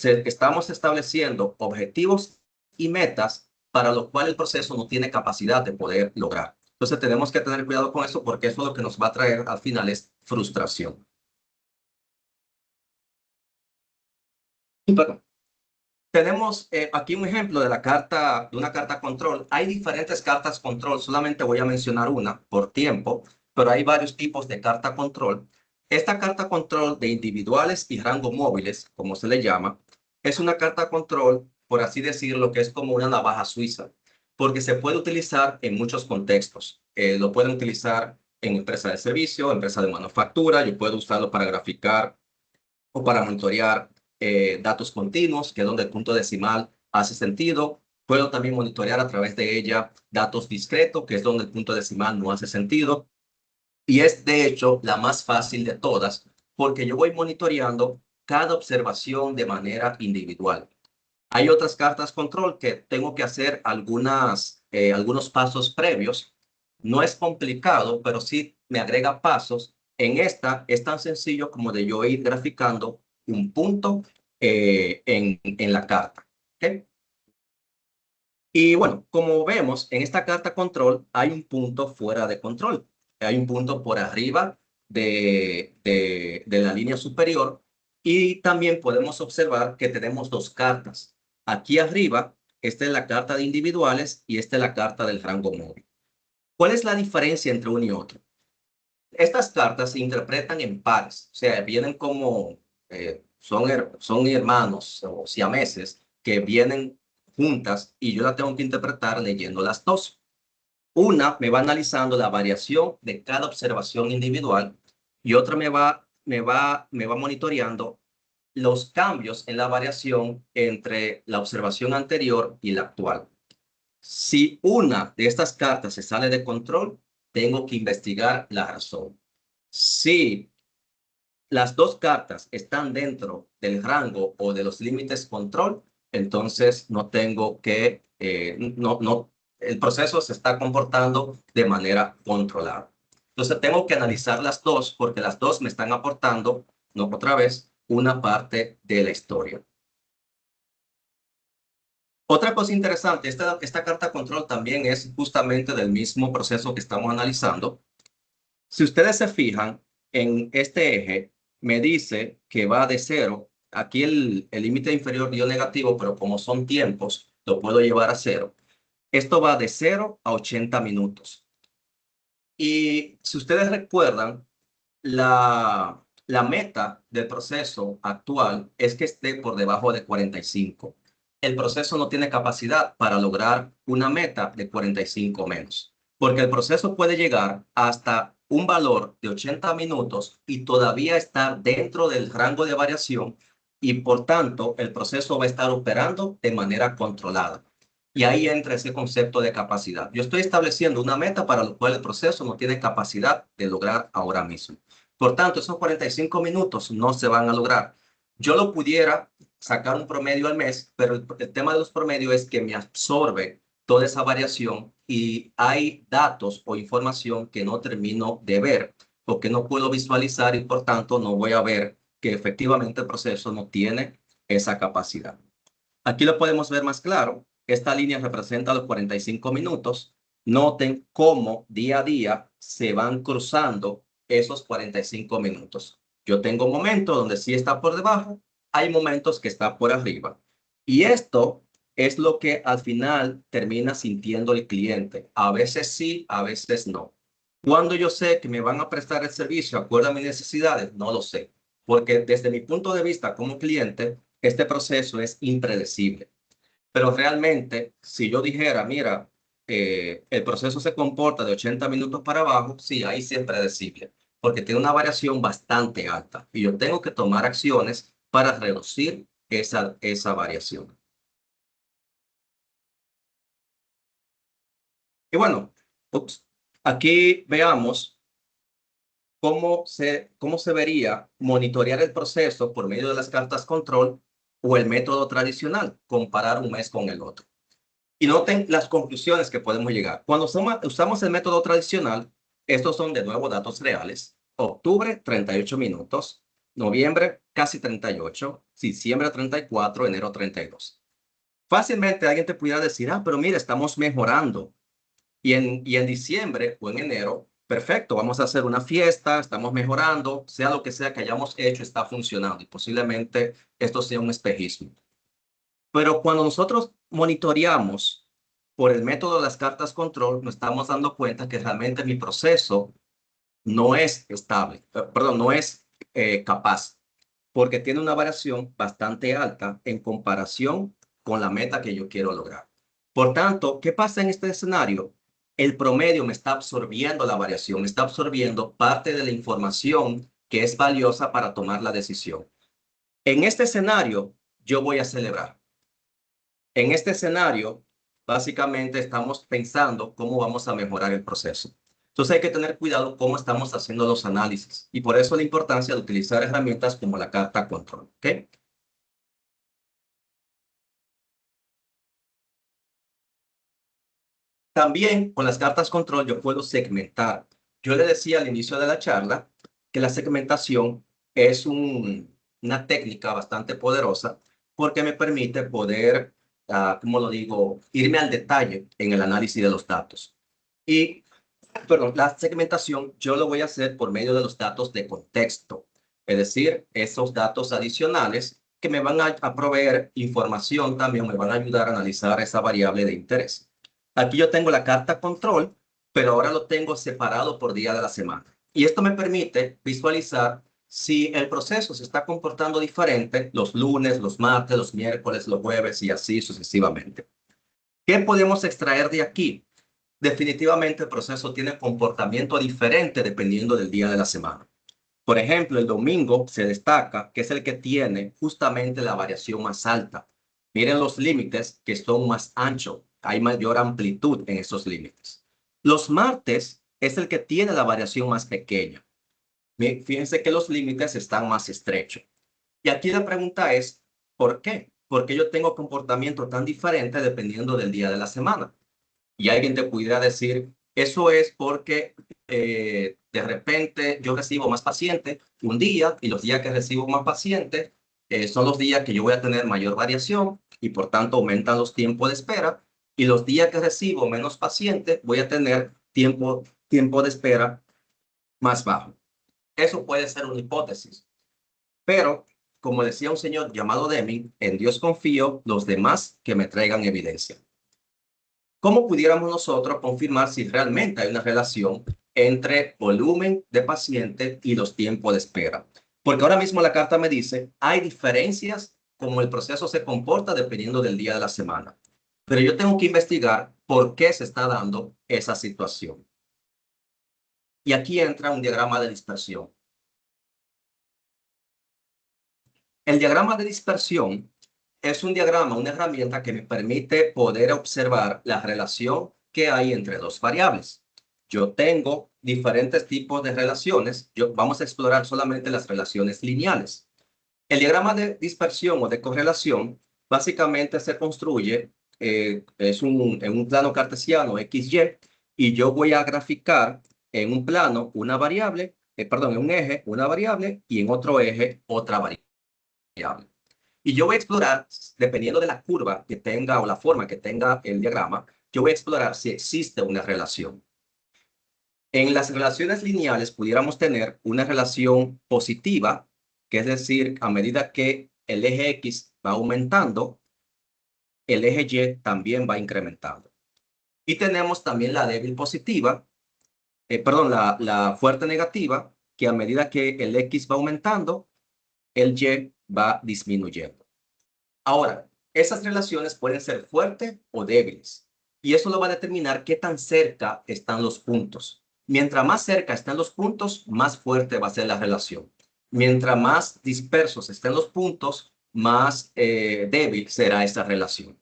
Estamos estableciendo objetivos y metas para lo cual el proceso no tiene capacidad de poder lograr. Entonces tenemos que tener cuidado con eso porque eso lo que nos va a traer al final es frustración. Perdón. Tenemos aquí un ejemplo de una carta control. Hay diferentes cartas control, solamente voy a mencionar una por tiempo, pero hay varios tipos de carta control. Esta carta control de individuales y rango móviles, como se le llama, es una carta control, por así decirlo, que es como una navaja suiza, porque se puede utilizar en muchos contextos. Lo pueden utilizar en empresa de servicio, empresa de manufactura, yo puedo usarlo para graficar o para monitorear datos continuos, que es donde el punto decimal hace sentido. Puedo también monitorear a través de ella datos discretos, que es donde el punto decimal no hace sentido. Y es de hecho la más fácil de todas, porque yo voy monitoreando cada observación de manera individual. Hay otras cartas control que tengo que hacer algunos pasos previos. No es complicado, pero sí me agrega pasos. En esta es tan sencillo como de yo ir graficando un punto en la carta. ¿Ok? Y bueno, como vemos, en esta carta control hay un punto fuera de control. Hay un punto por arriba de la línea superior y también podemos observar que tenemos dos cartas. Aquí arriba, esta es la carta de individuales y esta es la carta del rango móvil. ¿Cuál es la diferencia entre uno y otro? Estas cartas se interpretan en pares, o sea, vienen como, son hermanos o siameses que vienen juntas y yo la tengo que interpretar leyendo las dos. Una me va analizando la variación de cada observación individual y otra me va monitoreando los cambios en la variación entre la observación anterior y la actual. Si una de estas cartas se sale de control, tengo que investigar la razón. Si las dos cartas están dentro del rango o de los límites control, entonces no tengo que, el proceso se está comportando de manera controlada. Entonces tengo que analizar las dos porque las dos me están aportando, no otra vez, una parte de la historia. Otra cosa interesante, esta carta control también es justamente del mismo proceso que estamos analizando. Si ustedes se fijan, en este eje me dice que va de cero. Aquí el límite inferior dio negativo, pero como son tiempos, lo puedo llevar a cero. Esto va de 0 a 80 minutos. Y si ustedes recuerdan, la meta del proceso actual es que esté por debajo de 45. El proceso no tiene capacidad para lograr una meta de 45 menos, porque el proceso puede llegar hasta un valor de 80 minutos y todavía estar dentro del rango de variación y por tanto el proceso va a estar operando de manera controlada. Y ahí entra ese concepto de capacidad. Yo estoy estableciendo una meta para lo cual el proceso no tiene capacidad de lograr ahora mismo. Por tanto, esos 45 minutos no se van a lograr. Yo lo pudiera sacar un promedio al mes, pero el tema de los promedios es que me absorbe toda esa variación y hay datos o información que no termino de ver o que no puedo visualizar y por tanto no voy a ver que efectivamente el proceso no tiene esa capacidad. Aquí lo podemos ver más claro. Esta línea representa los 45 minutos. Noten cómo día a día se van cruzando esos 45 minutos. Yo tengo momentos donde sí está por debajo, hay momentos que está por arriba. Y esto es lo que al final termina sintiendo el cliente. A veces sí, a veces no. Cuando yo sé que me van a prestar el servicio, acuerdo a mis necesidades, no lo sé. Porque desde mi punto de vista como cliente, este proceso es impredecible. Pero realmente, si yo dijera, mira, el proceso se comporta de 80 minutos para abajo, sí, ahí sí es predecible, porque tiene una variación bastante alta y yo tengo que tomar acciones para reducir esa variación. Y bueno, aquí veamos cómo se vería monitorear el proceso por medio de las cartas control o el método tradicional, comparar un mes con el otro. Y noten las conclusiones que podemos llegar. Cuando usamos el método tradicional, estos son de nuevo datos reales. Octubre, 38 minutos. Noviembre, casi 38. Diciembre, 34. Enero, 32. Fácilmente alguien te pudiera decir, pero mira, estamos mejorando. Y en diciembre o en enero perfecto, vamos a hacer una fiesta, estamos mejorando, sea lo que sea que hayamos hecho, está funcionando y posiblemente esto sea un espejismo. Pero cuando nosotros monitoreamos por el método de las cartas control, nos estamos dando cuenta que realmente mi proceso no es estable, perdón, no es capaz, porque tiene una variación bastante alta en comparación con la meta que yo quiero lograr. Por tanto, ¿qué pasa en este escenario? El promedio me está absorbiendo la variación, me está absorbiendo parte de la información que es valiosa para tomar la decisión. En este escenario, yo voy a celebrar. En este escenario, básicamente estamos pensando cómo vamos a mejorar el proceso. Entonces hay que tener cuidado cómo estamos haciendo los análisis y por eso la importancia de utilizar herramientas como la carta control. ¿Ok? También con las cartas control yo puedo segmentar. Yo le decía al inicio de la charla que la segmentación es una técnica bastante poderosa porque me permite poder, como lo digo, irme al detalle en el análisis de los datos. Y, perdón, la segmentación yo lo voy a hacer por medio de los datos de contexto, es decir, esos datos adicionales que me van a proveer información también, me van a ayudar a analizar esa variable de interés. Aquí yo tengo la carta control, pero ahora lo tengo separado por día de la semana. Y esto me permite visualizar si el proceso se está comportando diferente los lunes, los martes, los miércoles, los jueves y así sucesivamente. ¿Qué podemos extraer de aquí? Definitivamente el proceso tiene comportamiento diferente dependiendo del día de la semana. Por ejemplo, el domingo se destaca que es el que tiene justamente la variación más alta. Miren los límites que son más anchos. Hay mayor amplitud en esos límites. Los martes es el que tiene la variación más pequeña. Fíjense que los límites están más estrechos. Y aquí la pregunta es, ¿por qué? ¿Por qué yo tengo comportamiento tan diferente dependiendo del día de la semana? Y alguien te pudiera decir, eso es porque de repente yo recibo más pacientes un día y los días que recibo más pacientes son los días que yo voy a tener mayor variación y por tanto aumentan los tiempos de espera y los días que recibo menos pacientes voy a tener tiempo de espera más bajo. Eso puede ser una hipótesis, pero como decía un señor llamado Deming, en Dios confío, los demás que me traigan evidencia. ¿Cómo pudiéramos nosotros confirmar si realmente hay una relación entre volumen de paciente y los tiempos de espera? Porque ahora mismo la carta me dice, hay diferencias como el proceso se comporta dependiendo del día de la semana. Pero yo tengo que investigar por qué se está dando esa situación. Y aquí entra un diagrama de dispersión. El diagrama de dispersión es un diagrama, una herramienta que me permite poder observar la relación que hay entre dos variables. Yo tengo diferentes tipos de relaciones. Vamos a explorar solamente las relaciones lineales. El diagrama de dispersión o de correlación básicamente se construye en un plano cartesiano XY y yo voy a graficar en un plano una variable, perdón, en un eje una variable y en otro eje otra variable. Y yo voy a explorar, dependiendo de la curva que tenga o la forma que tenga el diagrama, yo voy a explorar si existe una relación. En las relaciones lineales pudiéramos tener una relación positiva, que es decir, a medida que el eje X va aumentando, el eje Y también va incrementando. Y tenemos también la débil positiva, perdón, la fuerte negativa, que a medida que el X va aumentando, el Y va disminuyendo. Ahora, esas relaciones pueden ser fuertes o débiles y eso lo va a determinar qué tan cerca están los puntos. Mientras más cerca están los puntos, más fuerte va a ser la relación. Mientras más dispersos estén los puntos, más débil será esa relación.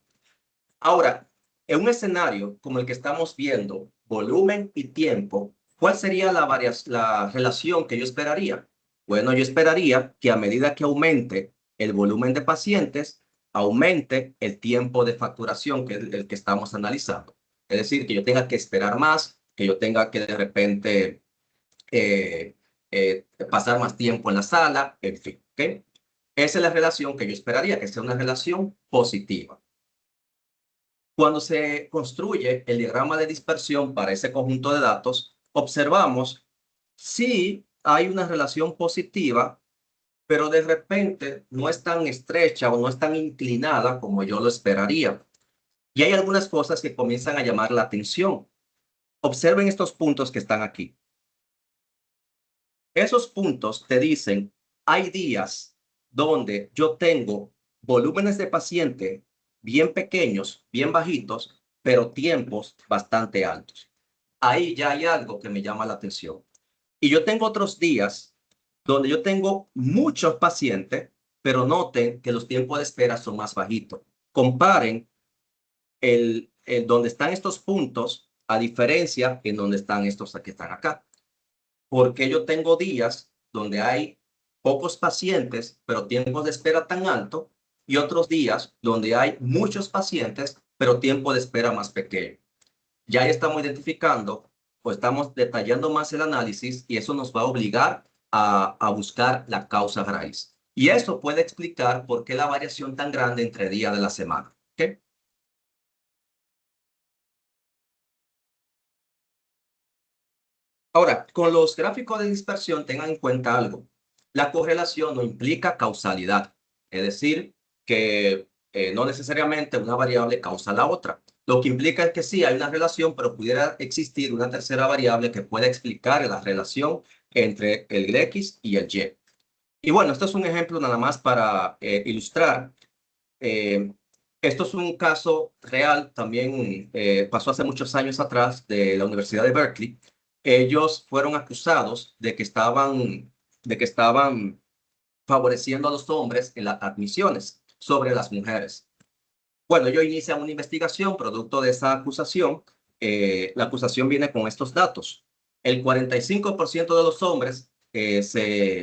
Ahora, en un escenario como el que estamos viendo, volumen y tiempo, ¿cuál sería la relación que yo esperaría? Bueno, yo esperaría que a medida que aumente el volumen de pacientes, aumente el tiempo de facturación, que es el que estamos analizando. Es decir, que yo tenga que esperar más, que yo tenga que de repente pasar más tiempo en la sala, en fin. ¿Okay? Esa es la relación que yo esperaría, que sea una relación positiva. Cuando se construye el diagrama de dispersión para ese conjunto de datos, observamos, sí hay una relación positiva, pero de repente no es tan estrecha o no es tan inclinada como yo lo esperaría. Y hay algunas cosas que comienzan a llamar la atención. Observen estos puntos que están aquí. Esos puntos te dicen, hay días donde yo tengo volúmenes de paciente bien pequeños, bien bajitos, pero tiempos bastante altos. Ahí ya hay algo que me llama la atención. Y yo tengo otros días donde yo tengo muchos pacientes, pero noten que los tiempos de espera son más bajitos. Comparen donde están estos puntos a diferencia en donde están estos que están acá. Porque yo tengo días donde hay pocos pacientes, pero tiempos de espera tan alto, y otros días donde hay muchos pacientes, pero tiempo de espera más pequeño. Ya estamos identificando o estamos detallando más el análisis y eso nos va a obligar a buscar la causa raíz. Y eso puede explicar por qué la variación tan grande entre días de la semana. ¿Okay? Ahora, con los gráficos de dispersión, tengan en cuenta algo. La correlación no implica causalidad, es decir, que no necesariamente una variable causa la otra. Lo que implica es que sí hay una relación, pero pudiera existir una tercera variable que pueda explicar la relación entre el X y el Y. Y bueno, esto es un ejemplo nada más para ilustrar. Eh, Esto es un caso real, también pasó hace muchos años atrás de la Universidad de Berkeley. Ellos fueron acusados de que estaban favoreciendo a los hombres en las admisiones sobre las mujeres. Bueno, ellos inician una investigación producto de esa acusación. La acusación viene con estos datos. El 45% de los hombres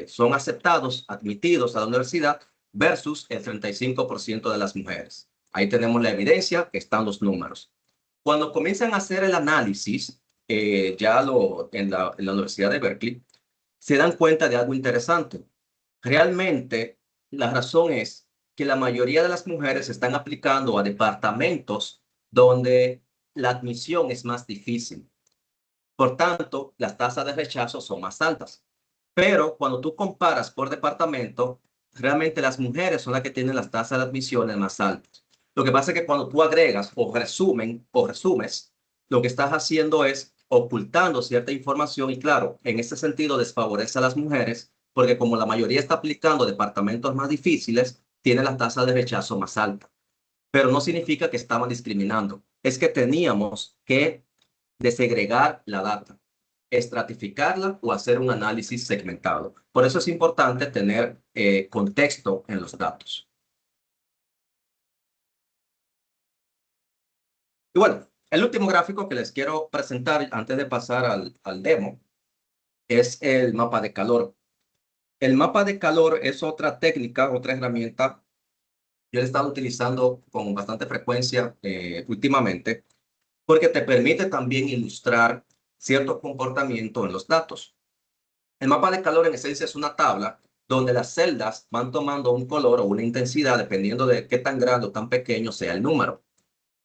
son aceptados, admitidos a la universidad, versus el 35% de las mujeres. Ahí tenemos la evidencia, están los números. Cuando comienzan a hacer el análisis, en la Universidad de Berkeley, se dan cuenta de algo interesante. Realmente, la razón es que la mayoría de las mujeres se están aplicando a departamentos donde la admisión es más difícil. Por tanto, las tasas de rechazo son más altas. Pero cuando tú comparas por departamento, realmente las mujeres son las que tienen las tasas de admisiones más altas. Lo que pasa es que cuando tú agregas o resumes, lo que estás haciendo es ocultando cierta información y claro, en ese sentido desfavorece a las mujeres porque como la mayoría está aplicando departamentos más difíciles, tiene la tasa de rechazo más alta. Pero no significa que estaban discriminando. Es que teníamos que desegregar la data, estratificarla o hacer un análisis segmentado. Por eso es importante tener contexto en los datos. Y bueno, el último gráfico que les quiero presentar antes de pasar al demo es el mapa de calor. El mapa de calor es otra técnica, otra herramienta. Yo he estado utilizando con bastante frecuencia últimamente porque te permite también ilustrar cierto comportamiento en los datos. El mapa de calor en esencia es una tabla donde las celdas van tomando un color o una intensidad dependiendo de qué tan grande o tan pequeño sea el número.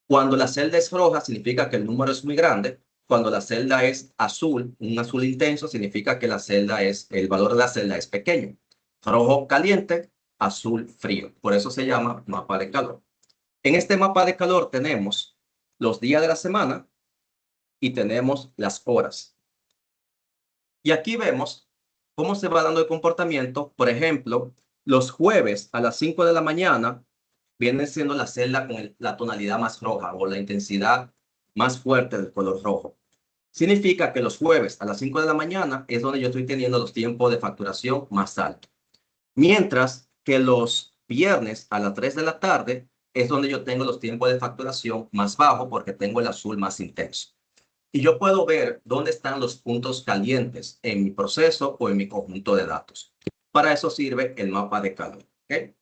Cuando la celda es roja significa que el número es muy grande. Cuando la celda es azul, un azul intenso, significa que el valor de la celda es pequeño. Rojo caliente, azul frío. Por eso se llama mapa de calor. En este mapa de calor tenemos los días de la semana y tenemos las horas. Y aquí vemos cómo se va dando el comportamiento. Por ejemplo, los jueves a las 5 de la mañana viene siendo la celda con la tonalidad más roja o la intensidad más fuerte del color rojo. Significa que los jueves a las 5 de la mañana es donde yo estoy teniendo los tiempos de facturación más altos. Mientras que los viernes a las 3 de la tarde es donde yo tengo los tiempos de facturación más bajos porque tengo el azul más intenso. Y yo puedo ver dónde están los puntos calientes en mi proceso o en mi conjunto de datos. Para eso sirve el mapa de calor. ¿Okay?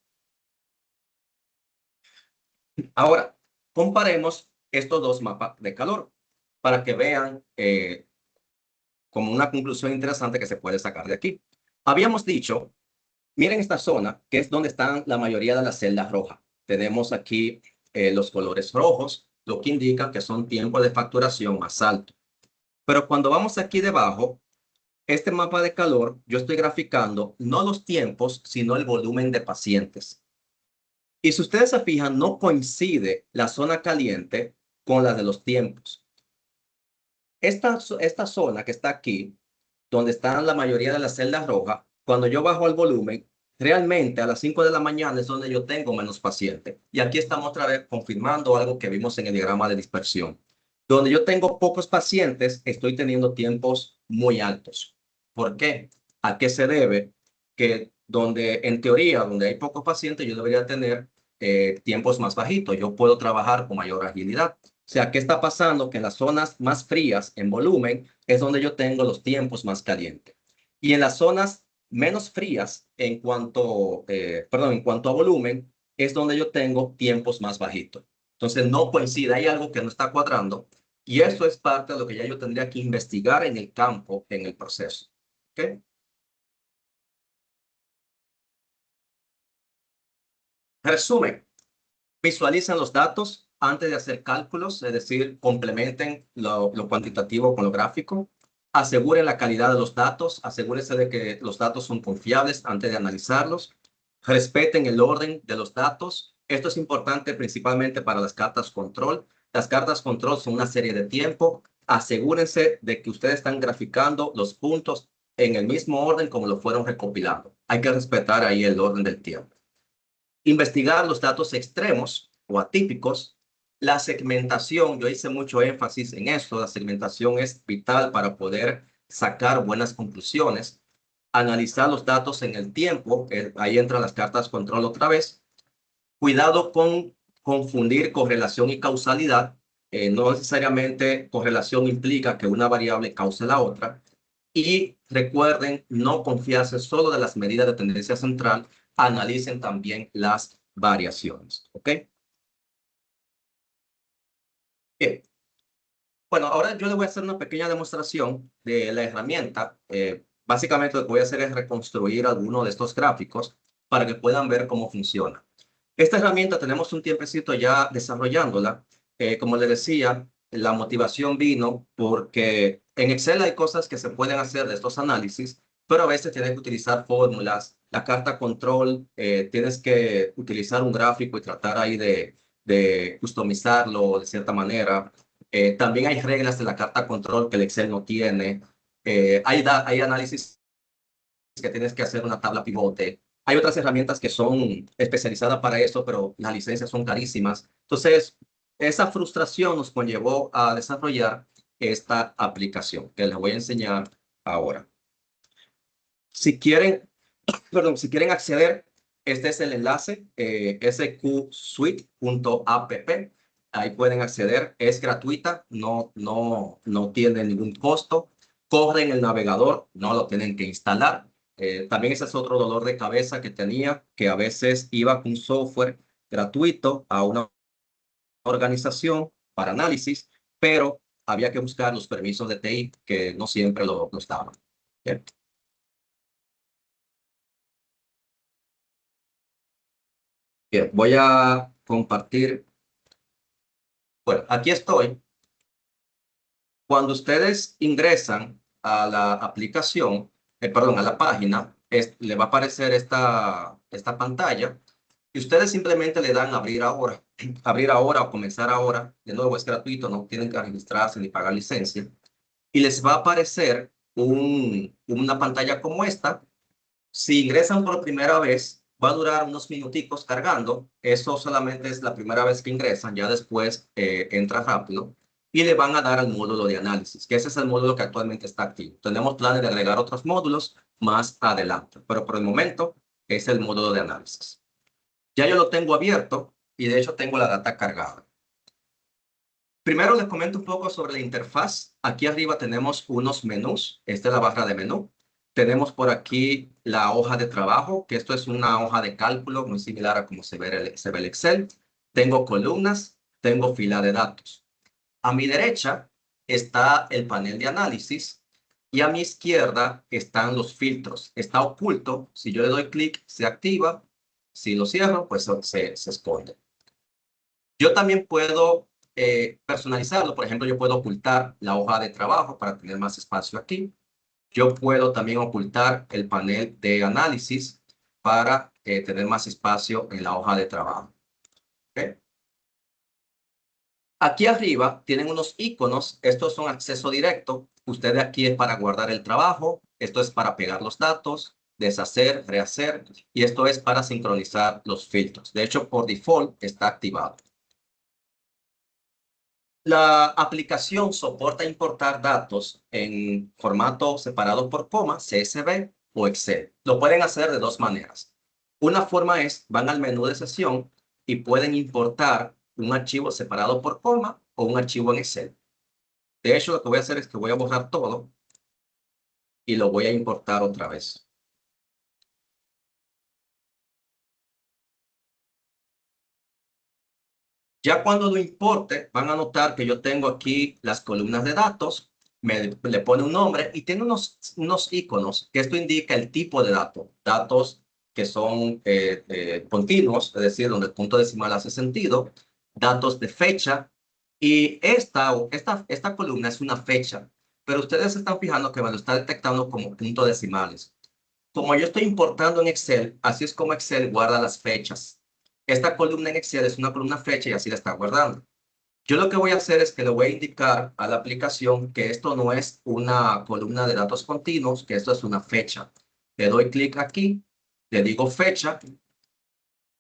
Ahora, comparemos estos dos mapas de calor para que vean como una conclusión interesante que se puede sacar de aquí. Habíamos dicho, miren esta zona, que es donde están la mayoría de las celdas rojas. Tenemos aquí los colores rojos, lo que indica que son tiempos de facturación más altos. Pero cuando vamos aquí debajo, este mapa de calor, yo estoy graficando no los tiempos, sino el volumen de pacientes. Y si ustedes se fijan, no coincide la zona caliente con la de los tiempos. Esta zona que está aquí, donde están la mayoría de las celdas rojas, cuando yo bajo el volumen, realmente a las 5 de la mañana es donde yo tengo menos pacientes. Y aquí estamos otra vez confirmando algo que vimos en el diagrama de dispersión. Donde yo tengo pocos pacientes, estoy teniendo tiempos muy altos. ¿Por qué? ¿A qué se debe? Que donde, en teoría, donde hay pocos pacientes, yo debería tener tiempos más bajitos. Yo puedo trabajar con mayor agilidad. O sea, ¿qué está pasando? Que en las zonas más frías en volumen es donde yo tengo los tiempos más calientes. Y en las zonas menos frías en cuanto, en cuanto a volumen, es donde yo tengo tiempos más bajitos. Entonces no coincide, hay algo que no está cuadrando y eso es parte de lo que ya yo tendría que investigar en el campo, en el proceso. ¿Okay? Resumen. Visualicen los datos antes de hacer cálculos, es decir, complementen lo cuantitativo con lo gráfico. Aseguren la calidad de los datos, asegúrense de que los datos son confiables antes de analizarlos. Respeten el orden de los datos. Esto es importante principalmente para las cartas control. Las cartas control son una serie de tiempo. Asegúrense de que ustedes están graficando los puntos en el mismo orden como lo fueron recopilando. Hay que respetar ahí el orden del tiempo. Investigar los datos extremos o atípicos. La segmentación, yo hice mucho énfasis en esto, la segmentación es vital para poder sacar buenas conclusiones. Analizar los datos en el tiempo, ahí entran las cartas control otra vez. Cuidado con confundir correlación y causalidad. No necesariamente correlación implica que una variable cause la otra. Y recuerden no confiarse solo de las medidas de tendencia central, analicen también las variaciones. ¿Ok? Bien. Bueno, ahora yo les voy a hacer una pequeña demostración de la herramienta. Básicamente lo que voy a hacer es reconstruir alguno de estos gráficos para que puedan ver cómo funciona. Esta herramienta tenemos un tiempecito ya desarrollándola. Como les decía, la motivación vino porque en Excel hay cosas que se pueden hacer de estos análisis, pero a veces tienes que utilizar fórmulas. La carta control, tienes que utilizar un gráfico y tratar ahí de customizarlo de cierta manera. También hay reglas de la carta control que el Excel no tiene. Hay análisis que tienes que hacer una tabla pivote. Hay otras herramientas que son especializadas para eso, pero las licencias son carísimas. Entonces, esa frustración nos conllevó a desarrollar esta aplicación que les voy a enseñar ahora. Si quieren, perdón, si quieren acceder, este es el enlace, sqsuite.app. Ahí pueden acceder, es gratuita, no tiene ningún costo. Corre en el navegador, no lo tienen que instalar. También ese es otro dolor de cabeza que tenía, que a veces iba con software gratuito a una organización para análisis, pero había que buscar los permisos de TI que no siempre los daban. Bien. Bien, voy a compartir. Bueno, aquí estoy. Cuando ustedes ingresan a la aplicación, perdón, a la página, le va a aparecer esta pantalla y ustedes simplemente le dan abrir ahora, abrir ahora o comenzar ahora. De nuevo, es gratuito, no tienen que registrarse ni pagar licencia. Y les va a aparecer una pantalla como esta. Si ingresan por primera vez, va a durar unos minuticos cargando. Eso solamente es la primera vez que ingresan, ya después entra rápido. Y le van a dar al módulo de análisis, que ese es el módulo que actualmente está activo. Tenemos planes de agregar otros módulos más adelante, pero por el momento es el módulo de análisis. Ya yo lo tengo abierto y de hecho tengo la data cargada. Primero les comento un poco sobre la interfaz. Aquí arriba tenemos unos menús. Esta es la barra de menú. Tenemos por aquí la hoja de trabajo, que esto es una hoja de cálculo muy similar a como se ve el Excel. Tengo columnas, tengo fila de datos. A mi derecha está el panel de análisis y a mi izquierda están los filtros. Está oculto. Si yo le doy clic, se activa. Si lo cierro, pues se esconde. Yo también puedo personalizarlo. Por ejemplo, yo puedo ocultar la hoja de trabajo para tener más espacio aquí. Yo puedo también ocultar el panel de análisis para tener más espacio en la hoja de trabajo. ¿Okay? Aquí arriba tienen unos iconos. Estos son acceso directo. Ustedes aquí es para guardar el trabajo. Esto es para pegar los datos, deshacer, rehacer. Y esto es para sincronizar los filtros. De hecho, por default está activado. La aplicación soporta importar datos en formato separado por coma, CSV o Excel. Lo pueden hacer de dos maneras. Una forma es, van al menú de sesión y pueden importar un archivo separado por coma o un archivo en Excel. De hecho, lo que voy a hacer es que voy a borrar todo y lo voy a importar otra vez. Ya cuando lo importe, van a notar que yo tengo aquí las columnas de datos, le pone un nombre y tiene unos iconos que esto indica el tipo de datos. Datos que son continuos, es decir, donde el punto decimal hace sentido, datos de fecha, y esta columna es una fecha, pero ustedes se están fijando que me lo está detectando como puntos decimales. Como yo estoy importando en Excel, así es como Excel guarda las fechas. Esta columna en Excel es una columna fecha y así la está guardando. Yo lo que voy a hacer es que le voy a indicar a la aplicación que esto no es una columna de datos continuos, que esto es una fecha. Le doy clic aquí, le digo fecha.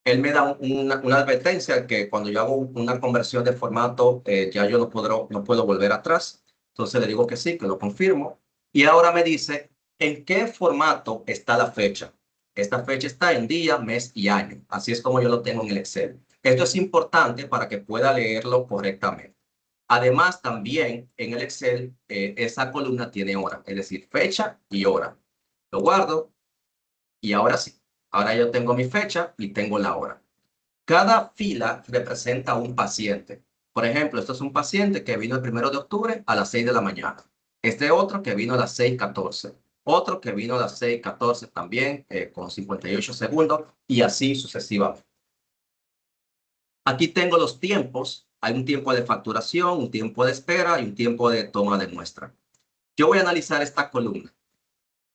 Él me da una advertencia que cuando yo hago una conversión de formato, ya yo no puedo volver atrás. Entonces le digo que sí, que lo confirmo. Y ahora me dice en qué formato está la fecha. Esta fecha está en día, mes y año. Así es como yo lo tengo en el Excel. Esto es importante para que pueda leerlo correctamente. Además, también en el Excel, esa columna tiene hora, es decir, fecha y hora. Lo guardo y ahora sí. Ahora yo tengo mi fecha y tengo la hora. Cada fila representa un paciente. Por ejemplo, esto es un paciente que vino el 1 de octubre a las 6 de la mañana. Este otro que vino a las 6:14. Otro que vino a las 6:14 también, con 58 segundos, y así sucesivamente. Aquí tengo los tiempos. Hay un tiempo de facturación, un tiempo de espera y un tiempo de toma de muestra. Yo voy a analizar esta columna.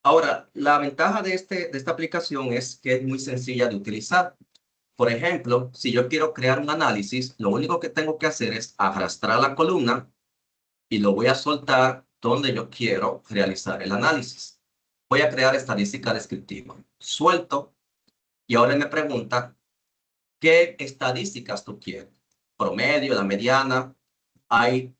Ahora, la ventaja de esta aplicación es que es muy sencilla de utilizar. Por ejemplo, si yo quiero crear un análisis, lo único que tengo que hacer es arrastrar la columna y lo voy a soltar donde yo quiero realizar el análisis. Voy a crear estadística descriptiva. Suelto y ahora me pregunta, ¿qué estadísticas tú quieres? Promedio, la mediana. Hay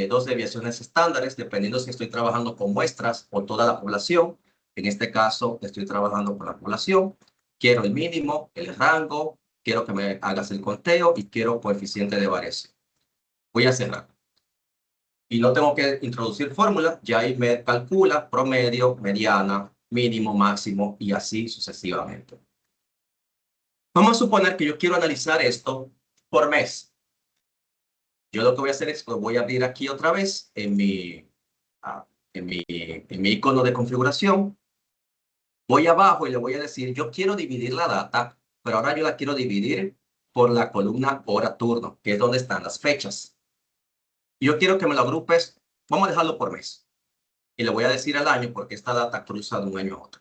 dos desviaciones estándares, dependiendo si estoy trabajando con muestras o toda la población. En este caso, estoy trabajando con la población. Quiero el mínimo, el rango, quiero que me hagas el conteo y quiero coeficiente de variación. Voy a cerrar. Y no tengo que introducir fórmula, ya ahí me calcula promedio, mediana, mínimo, máximo y así sucesivamente. Vamos a suponer que yo quiero analizar esto por mes. Yo lo que voy a hacer es que voy a abrir aquí otra vez en mi icono de configuración. Voy abajo y le voy a decir, yo quiero dividir la data, pero ahora yo la quiero dividir por la columna hora turno, que es donde están las fechas. Yo quiero que me lo agrupes, vamos a dejarlo por mes. Y le voy a decir el año porque esta data cruza de un año a otro.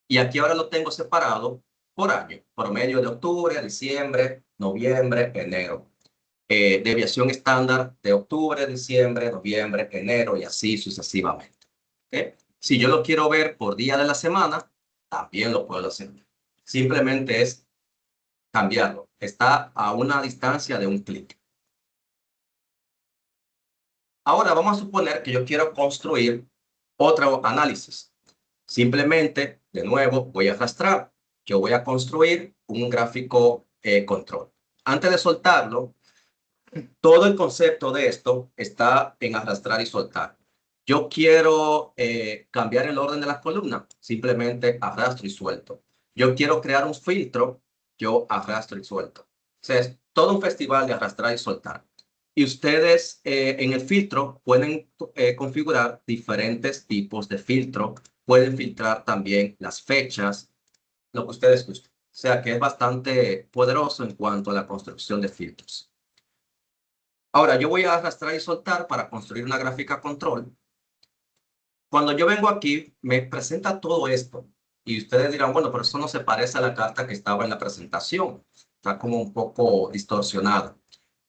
Y aquí ahora lo tengo separado por año, promedio de octubre, diciembre, noviembre, enero. Deviación estándar de octubre, diciembre, noviembre, enero y así sucesivamente. ¿Okay? Si yo lo quiero ver por día de la semana, también lo puedo hacer. Simplemente es cambiarlo. Está a una distancia de un clic. Ahora vamos a suponer que yo quiero construir otro análisis. Simplemente, de nuevo, voy a arrastrar. Yo voy a construir un gráfico control. Antes de soltarlo, todo el concepto de esto está en arrastrar y soltar. Yo quiero cambiar el orden de las columnas, simplemente arrastro y suelto. Yo quiero crear un filtro, yo arrastro y suelto. O sea, es todo un festival de arrastrar y soltar. Y ustedes en el filtro pueden configurar diferentes tipos de filtro. Pueden filtrar también las fechas, lo que ustedes gusten. O sea que es bastante poderoso en cuanto a la construcción de filtros. Ahora, yo voy a arrastrar y soltar para construir una gráfica control. Cuando yo vengo aquí, me presenta todo esto. Y ustedes dirán, bueno, pero eso no se parece a la carta que estaba en la presentación. Está como un poco distorsionada.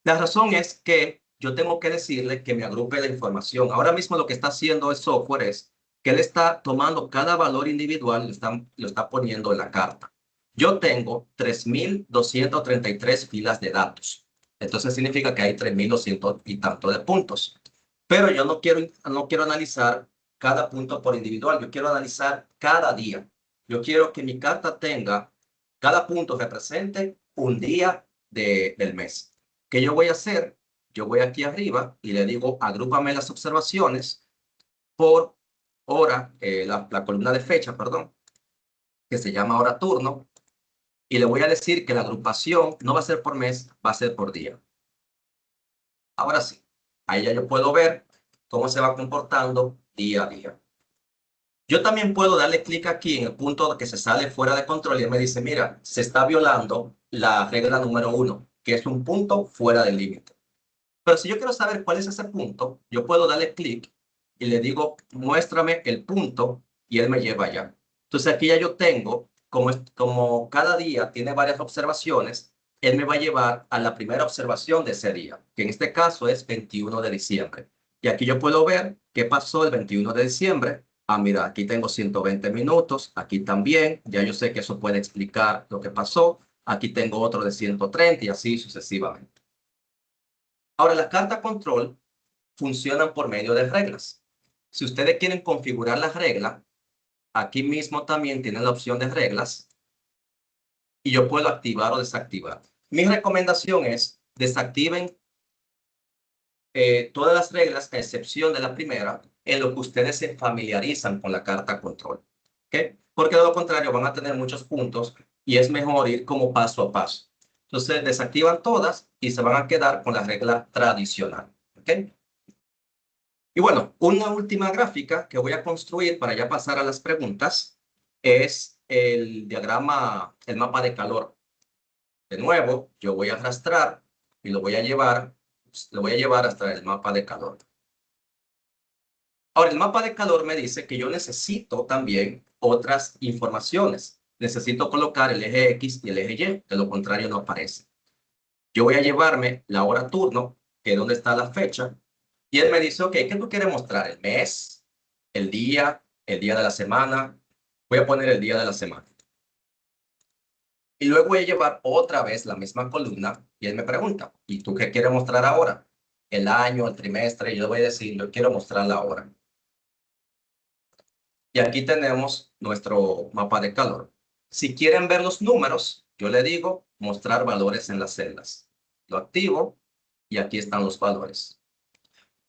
La razón es que yo tengo que decirle que me agrupe la información. Ahora mismo lo que está haciendo el software es que él está tomando cada valor individual y lo está poniendo en la carta. Yo tengo 3.233 filas de datos. Entonces significa que hay 3.200 y tanto de puntos. Pero yo no quiero analizar cada punto por individual. Yo quiero analizar cada día. Yo quiero que mi carta tenga, cada punto represente un día del mes. ¿Qué yo voy a hacer? Yo voy aquí arriba y le digo, agrúpame las observaciones por hora, la columna de fecha, perdón, que se llama hora turno, y le voy a decir que la agrupación no va a ser por mes, va a ser por día. Ahora sí, ahí ya yo puedo ver cómo se va comportando día a día. Yo también puedo darle clic aquí en el punto que se sale fuera de control y él me dice, mira, se está violando la regla número 1, que es un punto fuera del límite. Pero si yo quiero saber cuál es ese punto, yo puedo darle clic y le digo, muéstrame el punto y él me lleva allá. Entonces aquí ya yo tengo, como cada día tiene varias observaciones, él me va a llevar a la primera observación de ese día, que en este caso es 21 de diciembre. Y aquí yo puedo ver qué pasó el 21 de diciembre. Ah, mira, aquí tengo 120 minutos, aquí también, ya yo sé que eso puede explicar lo que pasó. Aquí tengo otro de 130 y así sucesivamente. Ahora, las cartas control funcionan por medio de reglas. Si ustedes quieren configurar las reglas, aquí mismo también tienen la opción de reglas y yo puedo activar o desactivar. Mi recomendación es desactiven todas las reglas a excepción de la primera en lo que ustedes se familiarizan con la carta control. ¿Ok? Porque de lo contrario van a tener muchos puntos y es mejor ir como paso a paso. Entonces desactivan todas y se van a quedar con la regla tradicional. ¿Ok? Y bueno, una última gráfica que voy a construir para ya pasar a las preguntas es el diagrama, el mapa de calor. De nuevo, yo voy a arrastrar y lo voy a llevar hasta el mapa de calor. Ahora, el mapa de calor me dice que yo necesito también otras informaciones. Necesito colocar el eje X y el eje Y, de lo contrario no aparece. Yo voy a llevarme la hora turno, que es donde está la fecha, y él me dice, ok, ¿qué tú quieres mostrar? ¿El mes? ¿El día de la semana? Voy a poner el día de la semana. Y luego voy a llevar otra vez la misma columna y él me pregunta, ¿y tú qué quieres mostrar ahora? ¿El año, el trimestre? Y yo le voy a decir, yo quiero mostrar la hora. Y aquí tenemos nuestro mapa de calor. Si quieren ver los números, yo le digo mostrar valores en las celdas. Lo activo y aquí están los valores.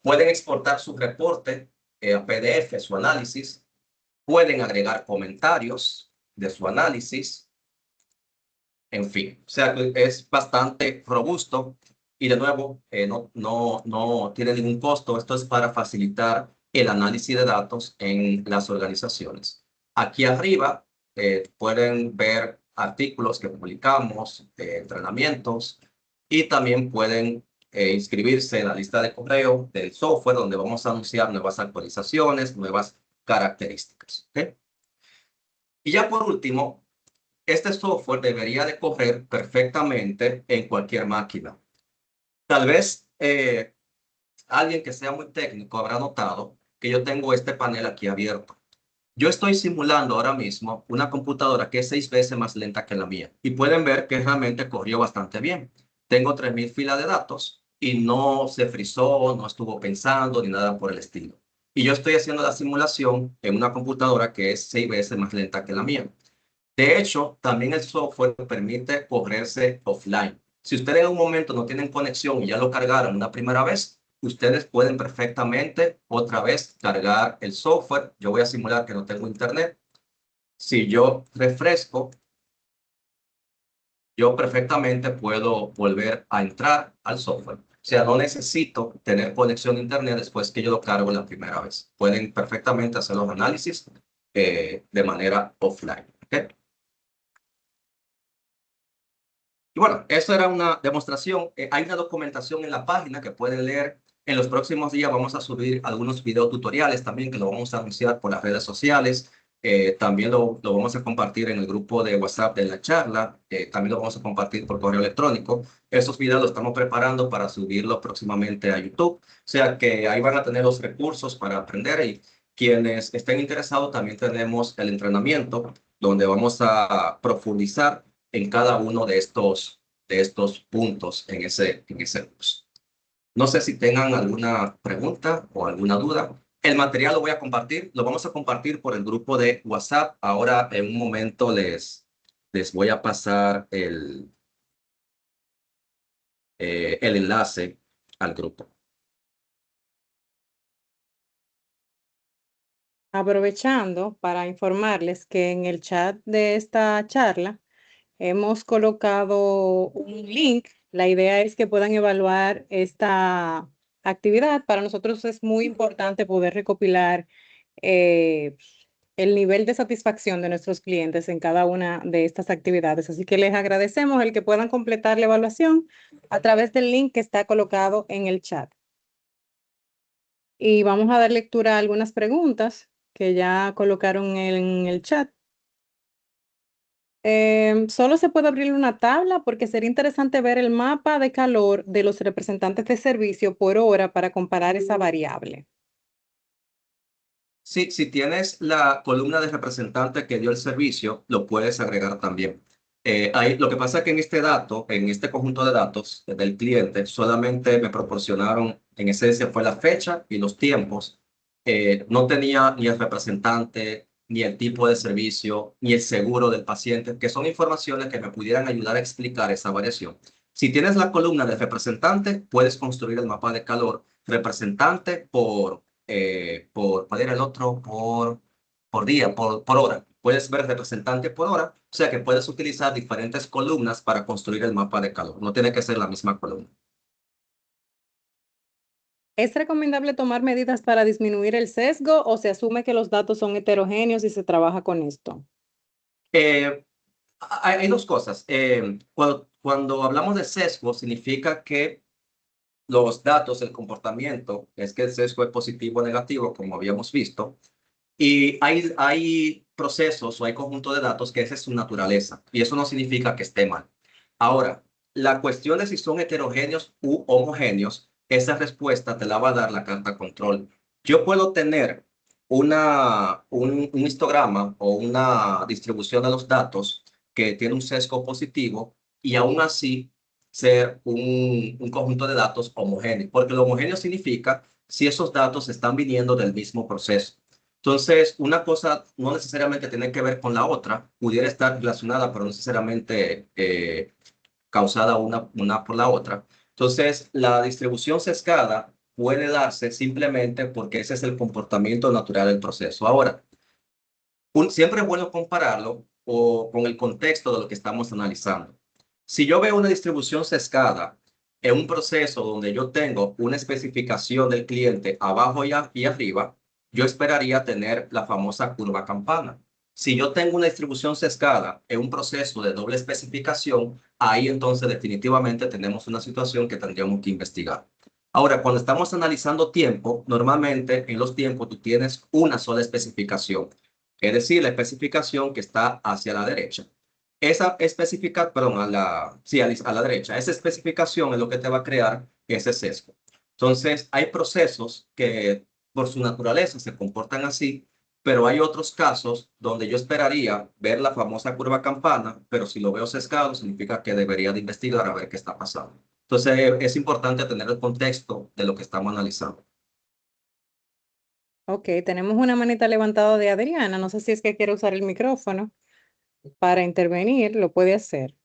Pueden exportar su reporte a PDF, su análisis. Pueden agregar comentarios de su análisis. En fin, o sea que es bastante robusto y de nuevo no tiene ningún costo. Esto es para facilitar el análisis de datos en las organizaciones. Aquí arriba pueden ver artículos que publicamos, entrenamientos y también pueden inscribirse en la lista de correo del software donde vamos a anunciar nuevas actualizaciones, nuevas características. ¿Ok? Y ya por último, este software debería de correr perfectamente en cualquier máquina. Tal vez alguien que sea muy técnico habrá notado que yo tengo este panel aquí abierto. Yo estoy simulando ahora mismo una computadora que es 6 veces más lenta que la mía y pueden ver que realmente corrió bastante bien. Tengo 3.000 filas de datos y no se frizó, no estuvo pensando ni nada por el estilo. Y yo estoy haciendo la simulación en una computadora que es 6 veces más lenta que la mía. De hecho, también el software permite correrse offline. Si ustedes en un momento no tienen conexión y ya lo cargaron una primera vez, ustedes pueden perfectamente otra vez cargar el software. Yo voy a simular que no tengo internet. Si yo refresco, yo perfectamente puedo volver a entrar al software. O sea, no necesito tener conexión a internet después que yo lo cargo la primera vez. Pueden perfectamente hacer los análisis de manera offline. ¿Ok? Y bueno, eso era una demostración. Hay una documentación en la página que pueden leer. En los próximos días vamos a subir algunos videotutoriales también que lo vamos a anunciar por las redes sociales. También lo vamos a compartir en el grupo de WhatsApp de la charla. También lo vamos a compartir por correo electrónico. Esos videos los estamos preparando para subirlos próximamente a YouTube. O sea que ahí van a tener los recursos para aprender y quienes estén interesados también tenemos el entrenamiento donde vamos a profundizar en cada uno de estos puntos en ese curso. No sé si tengan alguna pregunta o alguna duda. El material lo voy a compartir, lo vamos a compartir por el grupo de WhatsApp. Ahora en un momento les voy a pasar el enlace al grupo. Aprovechando para informarles que en el chat de esta charla hemos colocado un link. La idea es que puedan evaluar esta actividad. Para nosotros es muy importante poder recopilar eh, el nivel de satisfacción de nuestros clientes en cada una de estas actividades. Así que les agradecemos el que puedan completar la evaluación a través del link que está colocado en el chat. Y vamos a dar lectura a algunas preguntas que ya colocaron en el chat. Solo se puede abrir una tabla porque sería interesante ver el mapa de calor de los representantes de servicio por hora para comparar esa variable. Sí, si tienes la columna de representante que dio el servicio, lo puedes agregar también. Lo que pasa es que en este dato, en este conjunto de datos del cliente, solamente me proporcionaron, en esencia, fue la fecha y los tiempos. No tenía ni el representante, ni el tipo de servicio, ni el seguro del paciente, que son informaciones que me pudieran ayudar a explicar esa variación. Si tienes la columna de representante, puedes construir el mapa de calor representante ¿cuál era el otro? Por día, por hora. Puedes ver representante por hora, o sea que puedes utilizar diferentes columnas para construir el mapa de calor. No tiene que ser la misma columna. ¿Es recomendable tomar medidas para disminuir el sesgo o se asume que los datos son heterogéneos y se trabaja con esto? Eh, hay dos cosas. Cuando hablamos de sesgo, significa que los datos, el comportamiento, es que el sesgo es positivo o negativo, como habíamos visto. Y hay procesos o hay conjuntos de datos que esa es su naturaleza y eso no significa que esté mal. Ahora, la cuestión de si son heterogéneos u homogéneos, esa respuesta te la va a dar la carta control. Yo puedo tener un histograma o una distribución de los datos que tiene un sesgo positivo y aún así ser un conjunto de datos homogéneo, porque lo homogéneo significa si esos datos están viniendo del mismo proceso. Entonces, una cosa no necesariamente tiene que ver con la otra, pudiera estar relacionada, pero no necesariamente causada una por la otra. Entonces, la distribución sesgada puede darse simplemente porque ese es el comportamiento natural del proceso. Ahora, siempre es bueno compararlo con el contexto de lo que estamos analizando. Si yo veo una distribución sesgada en un proceso donde yo tengo una especificación del cliente abajo y arriba, yo esperaría tener la famosa curva campana. Si yo tengo una distribución sesgada en un proceso de doble especificación, ahí entonces definitivamente tenemos una situación que tendríamos que investigar. Ahora, cuando estamos analizando tiempo, normalmente en los tiempos tú tienes una sola especificación, es decir, la especificación que está hacia la derecha. Esa especificación, perdón, sí, a la derecha, esa especificación es lo que te va a crear ese sesgo. Entonces, hay procesos que por su naturaleza se comportan así, pero hay otros casos donde yo esperaría ver la famosa curva campana, pero si lo veo sesgado, significa que debería de investigar a ver qué está pasando. Entonces, es importante tener el contexto de lo que estamos analizando. Ok, tenemos una manita levantada de Adriana. No sé si es que quiere usar el micrófono para intervenir, lo puede hacer.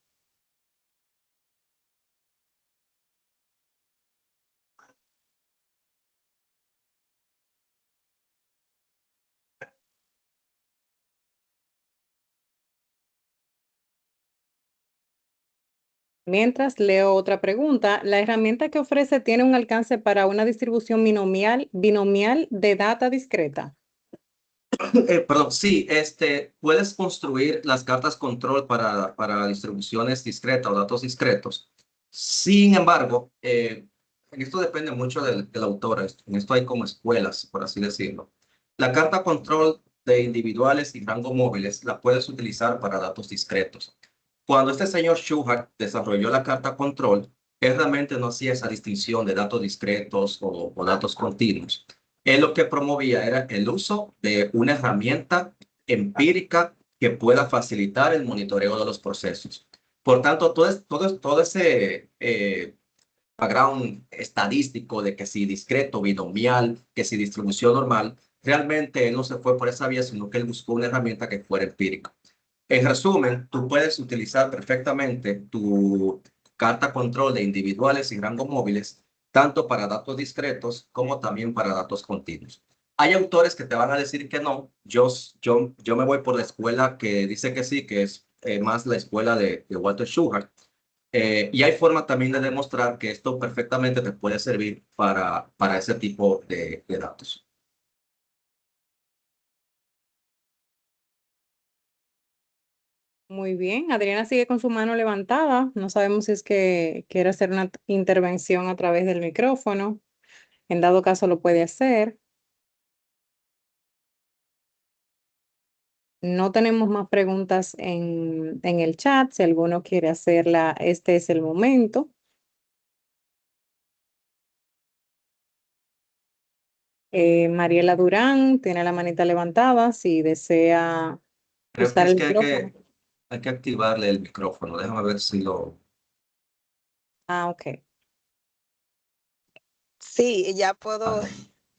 Mientras leo otra pregunta, ¿la herramienta que ofrece tiene un alcance para una distribución binomial de data discreta? Perdón, sí, puedes construir las cartas control para distribuciones discretas o datos discretos. Sin embargo, en esto depende mucho del autor. En esto hay como escuelas, por así decirlo. La carta control de individuales y rango móviles la puedes utilizar para datos discretos. Cuando este señor Schuhart desarrolló la carta control, él realmente no hacía esa distinción de datos discretos o datos continuos. Él lo que promovía era el uso de una herramienta empírica que pueda facilitar el monitoreo de los procesos. Por tanto, todo ese background estadístico de que si discreto, binomial, que si distribución normal, realmente él no se fue por esa vía, sino que él buscó una herramienta que fuera empírica. En resumen, tú puedes utilizar perfectamente tu carta control de individuales y rangos móviles, tanto para datos discretos como también para datos continuos. Hay autores que te van a decir que no. Yo me voy por la escuela que dice que sí, que es más la escuela de Walter Schubert. Y hay forma también de demostrar que esto perfectamente te puede servir para ese tipo de datos. Muy bien, Adriana sigue con su mano levantada. No sabemos si es que quiere hacer una intervención a través del micrófono. En dado caso lo puede hacer. No tenemos más preguntas en el chat. Si alguno quiere hacerla, este es el momento. Mariela Durán tiene la manita levantada si desea Creo que usar es el que micrófono. hay que activarle el micrófono. Déjame ver si lo... Ah, ok. Sí, ya puedo. Ah,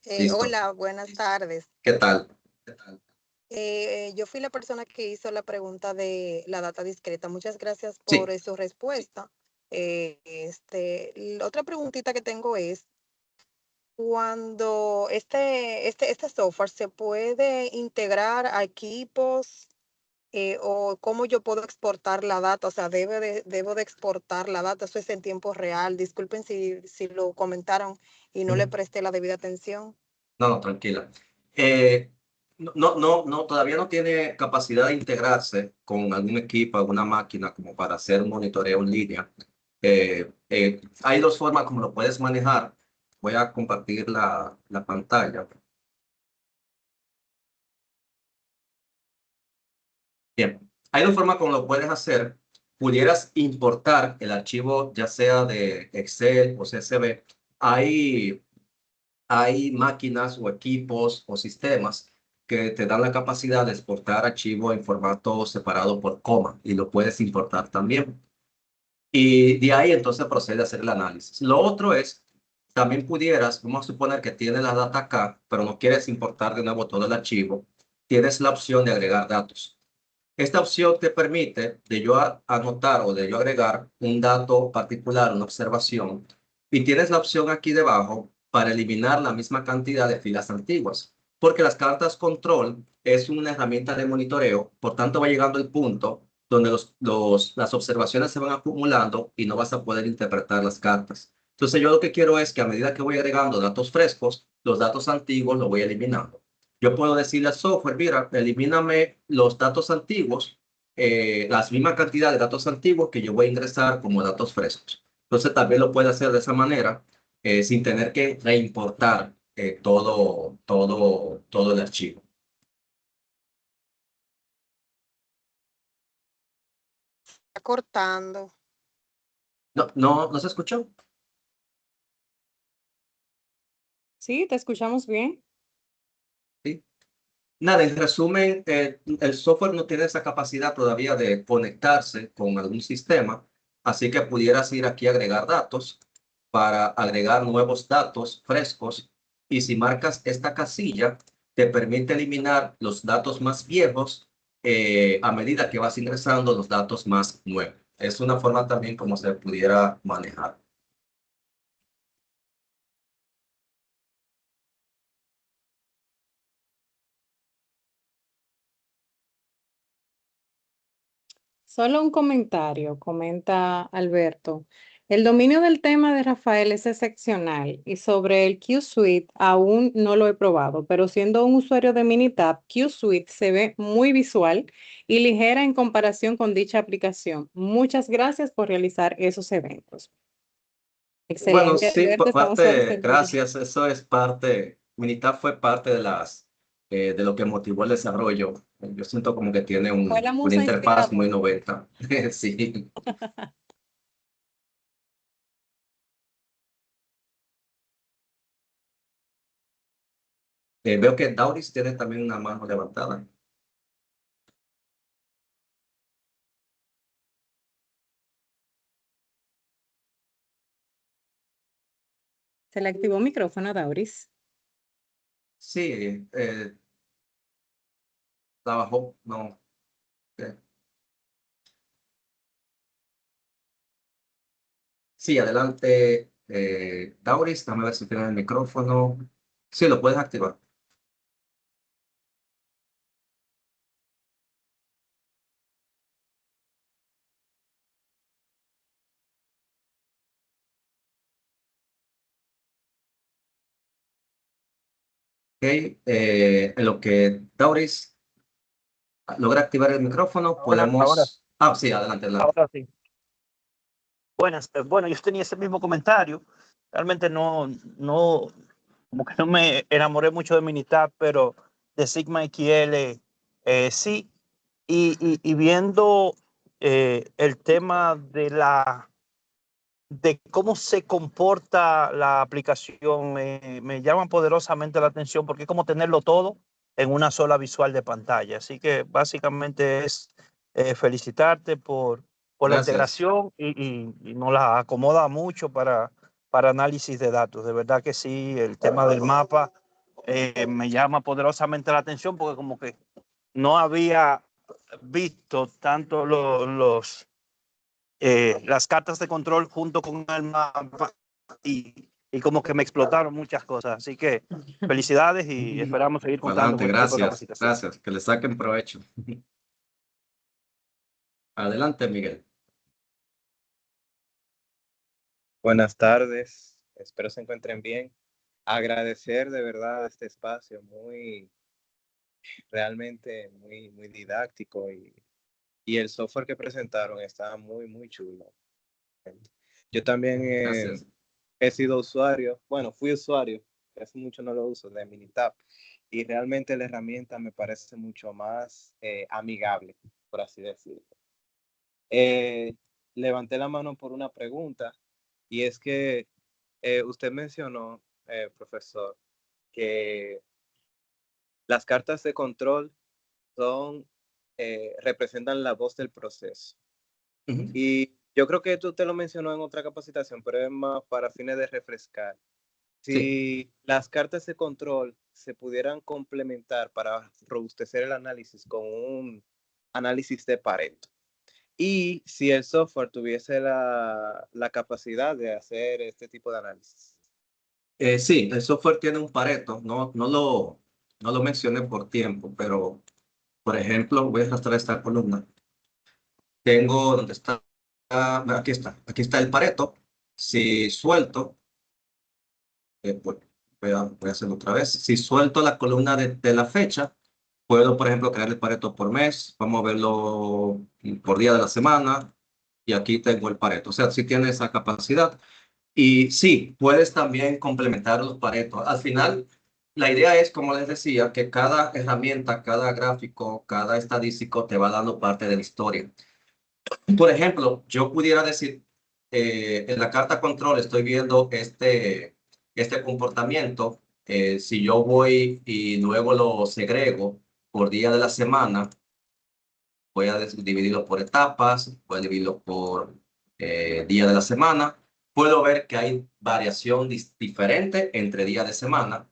listo. Hola, buenas tardes. ¿Qué tal? ¿Qué tal? Yo fui la persona que hizo la pregunta de la data discreta. Muchas gracias Sí, por su respuesta. La otra preguntita que tengo es, cuando este software se puede integrar a equipos o cómo yo puedo exportar la data, o sea, debo de exportar la data, eso es en tiempo real. Disculpen si lo comentaron y no le ujú. presté la debida atención. No, no, tranquila. Eh, no, todavía no tiene capacidad de integrarse con algún equipo, alguna máquina como para hacer un monitoreo en línea. Hay dos formas como lo puedes manejar. Voy a compartir la pantalla. Bien, hay dos formas como lo puedes hacer. Pudieras importar el archivo ya sea de Excel o CSV. Hay Hay máquinas o equipos o sistemas que te dan la capacidad de exportar archivo en formato separado por coma y lo puedes importar también. Y de ahí entonces procede a hacer el análisis. Lo otro es, también pudieras, vamos a suponer que tienes la data acá, pero no quieres importar de nuevo todo el archivo, tienes la opción de agregar datos. Esta opción te permite de yo anotar o de yo agregar un dato particular, una observación, y tienes la opción aquí debajo para eliminar la misma cantidad de filas antiguas, porque las cartas control es una herramienta de monitoreo, por tanto va llegando el punto donde las observaciones se van acumulando y no vas a poder interpretar las cartas. Entonces yo lo que quiero es que a medida que voy agregando datos frescos, los datos antiguos los voy eliminando. Yo puedo decirle al software, mira, elimíname los datos antiguos, las mismas cantidad de datos antiguos que yo voy a ingresar como datos frescos. Entonces también lo puede hacer de esa manera, sin tener que reimportar todo el archivo. Está cortando. No se escuchó. Sí, te escuchamos bien. ¿Sí? Nada, en resumen, el software no tiene esa capacidad todavía de conectarse con algún sistema, así que pudieras ir aquí a agregar datos para agregar nuevos datos frescos y si marcas esta casilla, te permite eliminar los datos más viejos a medida que vas ingresando los datos más nuevos. Es una forma también como se pudiera manejar. Solo un comentario, comenta Alberto. El dominio del tema de Rafael es excepcional y sobre el Q Suite aún no lo he probado, pero siendo un usuario de Minitab, Q Suite se ve muy visual y ligera en comparación con dicha aplicación. Muchas gracias por realizar esos eventos. Bueno, Excelente, sí, Alberto, estamos para parte, servirle. gracias, eso es parte, Minitab fue parte de lo que motivó el desarrollo. Yo siento como que tiene Fue la una musa interfaz muy inspiradora. 90. Sí. Veo que Dauris tiene también una mano levantada. Se le activó micrófono, Dauris. Sí, trabajó, no. eh, Sí, adelante, Dauris, dame ver si tiene el micrófono. Sí, lo puedes activar. Ok, en lo que Dauris logra activar el micrófono, Ahora, podemos... Ah, sí, adelante, adelante. ahora sí. Buenas, bueno, yo tenía ese mismo comentario. Realmente como que no me enamoré mucho de Minitab, pero de Sigma XL sí. Y viendo el tema de cómo se comporta la aplicación, me llama poderosamente la atención porque es como tenerlo todo en una sola visual de pantalla. Así que básicamente es felicitarte por la Gracias. integración y nos la acomoda mucho para análisis de datos. De verdad que sí, el tema del mapa me llama poderosamente la atención porque como que no había visto tanto las cartas de control junto con el mapa y como que me explotaron muchas cosas. Así que felicidades y esperamos seguir contando Adelante, con este tipo de gracias, capacitación. gracias. Que le saquen provecho. Adelante, Miguel. Buenas tardes, espero se encuentren bien. Agradecer de verdad este espacio realmente muy didáctico y el software que presentaron está muy chulo. Yo también Gracias. he sido usuario, bueno, fui usuario, hace mucho no lo uso, de Minitab y realmente la herramienta me parece mucho más amigable, por así decirlo. Levanté la mano por una pregunta y es que usted mencionó, profesor, que las cartas de control representan la voz del proceso. Ujú. Y yo creo que tú te lo mencionó en otra capacitación, pero es más para fines de refrescar. Sí. Si las cartas de control se pudieran complementar para robustecer el análisis con un análisis de Pareto, y si el software tuviese la capacidad de hacer este tipo de análisis. Sí, el software tiene un Pareto, no lo mencioné por tiempo, pero por ejemplo, voy a arrastrar esta columna. Tengo donde está, aquí está el Pareto. Si suelto, pues, voy a hacerlo otra vez. Si suelto la columna de la fecha, puedo, por ejemplo, crear el Pareto por mes. Vamos a verlo por día de la semana. Y aquí tengo el Pareto. O sea, sí tiene esa capacidad. Y sí, puedes también complementar los paretos. Al final, la idea es, como les decía, que cada herramienta, cada gráfico, cada estadístico te va dando parte de la historia. Por ejemplo, yo pudiera decir, en la carta control estoy viendo este comportamiento. Si yo voy y luego lo segrego por día de la semana, voy a dividirlo por etapas, voy a dividirlo por día de la semana. Puedo ver que hay variación diferente entre días de semana.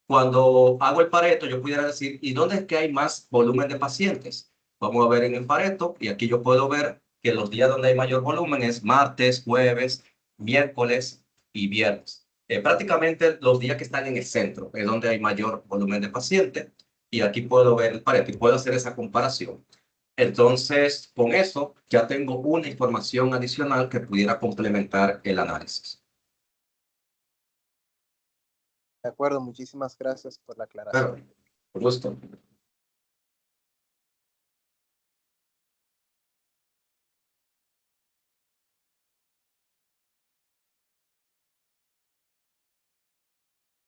Cuando hago el Pareto, yo pudiera decir, ¿y dónde es que hay más volumen de pacientes? Vamos a ver en el Pareto y aquí yo puedo ver que los días donde hay mayor volumen es martes, jueves, miércoles y viernes. Prácticamente los días que están en el centro es donde hay mayor volumen de pacientes y aquí puedo ver el Pareto y puedo hacer esa comparación. Entonces, con eso ya tengo una información adicional que pudiera complementar el análisis. De acuerdo, muchísimas gracias por la aclaración. Claro, por gusto.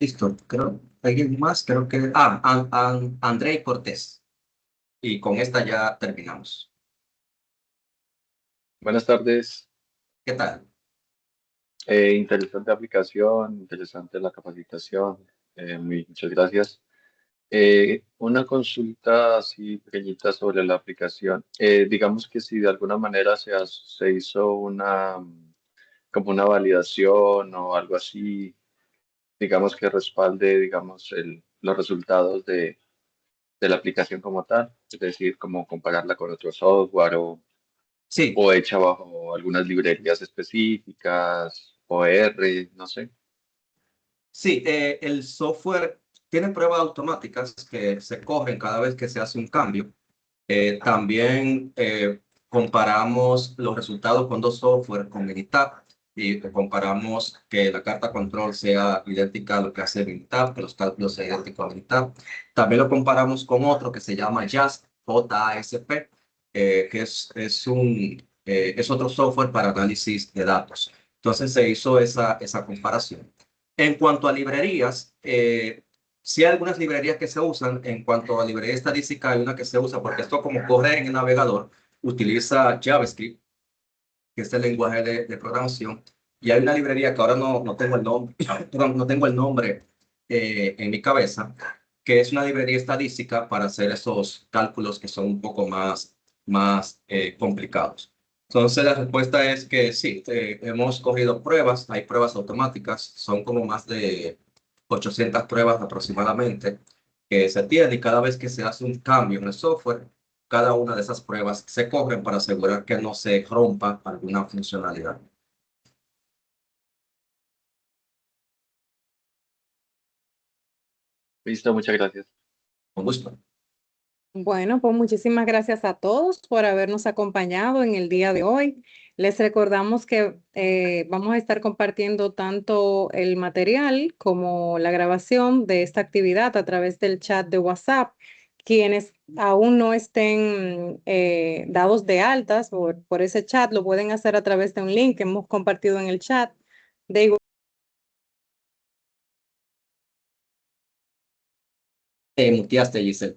Listo, creo. ¿Alguien más? Creo que... André Cortés. Y con esta ya terminamos. Buenas tardes. ¿Qué tal? Interesante aplicación, interesante la capacitación. Muchas gracias. Una consulta así pequeñita sobre la aplicación. Digamos que si de alguna manera se hizo como una validación o algo así, digamos que respalde, digamos, los resultados de la aplicación como tal, es decir, como compararla con otro software Sí, o hecha bajo algunas librerías específicas, OR, no sé. sí, el software tiene pruebas automáticas que se corren cada vez que se hace un cambio. También comparamos los resultados con dos software con Minitab y comparamos que la carta control sea idéntica a lo que hace Minitab, que los cálculos sean idénticos a Minitab. También lo comparamos con otro que se llama JASP, J-A-S-P, que es otro software para análisis de datos. Entonces se hizo esa comparación. En cuanto a librerías, sí hay algunas librerías que se usan. En cuanto a librería estadística, hay una que se usa porque esto como corre en el navegador, utiliza JavaScript, que es el lenguaje de programación. Y hay una librería que ahora no tengo el nombre, perdón, no tengo el nombre en mi cabeza, que es una librería estadística para hacer esos cálculos que son un poco más complicados. Entonces la respuesta es que sí, hemos cogido pruebas, hay pruebas automáticas, son como más de 800 pruebas aproximadamente que se tienen y cada vez que se hace un cambio en el software, cada una de esas pruebas se corren para asegurar que no se rompa alguna funcionalidad. Listo, muchas gracias. Con gusto. Bueno, pues muchísimas gracias a todos por habernos acompañado en el día de hoy. Les recordamos que vamos a estar compartiendo tanto el material como la grabación de esta actividad a través del chat de WhatsApp. Quienes aún no estén dados de altas por ese chat, lo pueden hacer a través de un link que hemos compartido en el chat. De igual Muteaste, Giselle.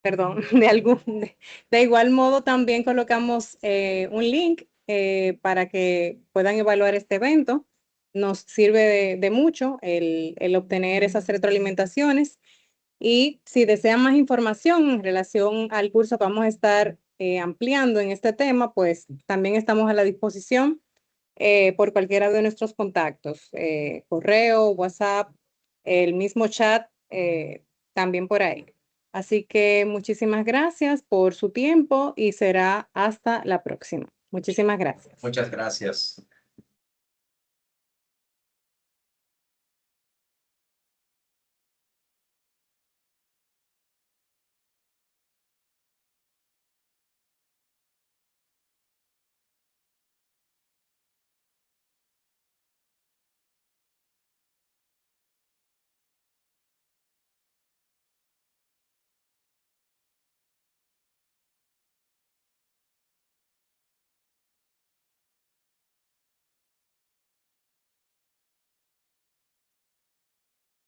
Perdón, de igual modo también colocamos un link para que puedan evaluar este evento. Nos sirve de mucho el obtener esas retroalimentaciones y si desean más información en relación al curso que vamos a estar ampliando en este tema, pues también estamos a la disposición por cualquiera de nuestros contactos, correo, WhatsApp, el mismo chat, también por ahí. Así que muchísimas gracias por su tiempo y será hasta la próxima. Muchísimas gracias. Muchas gracias.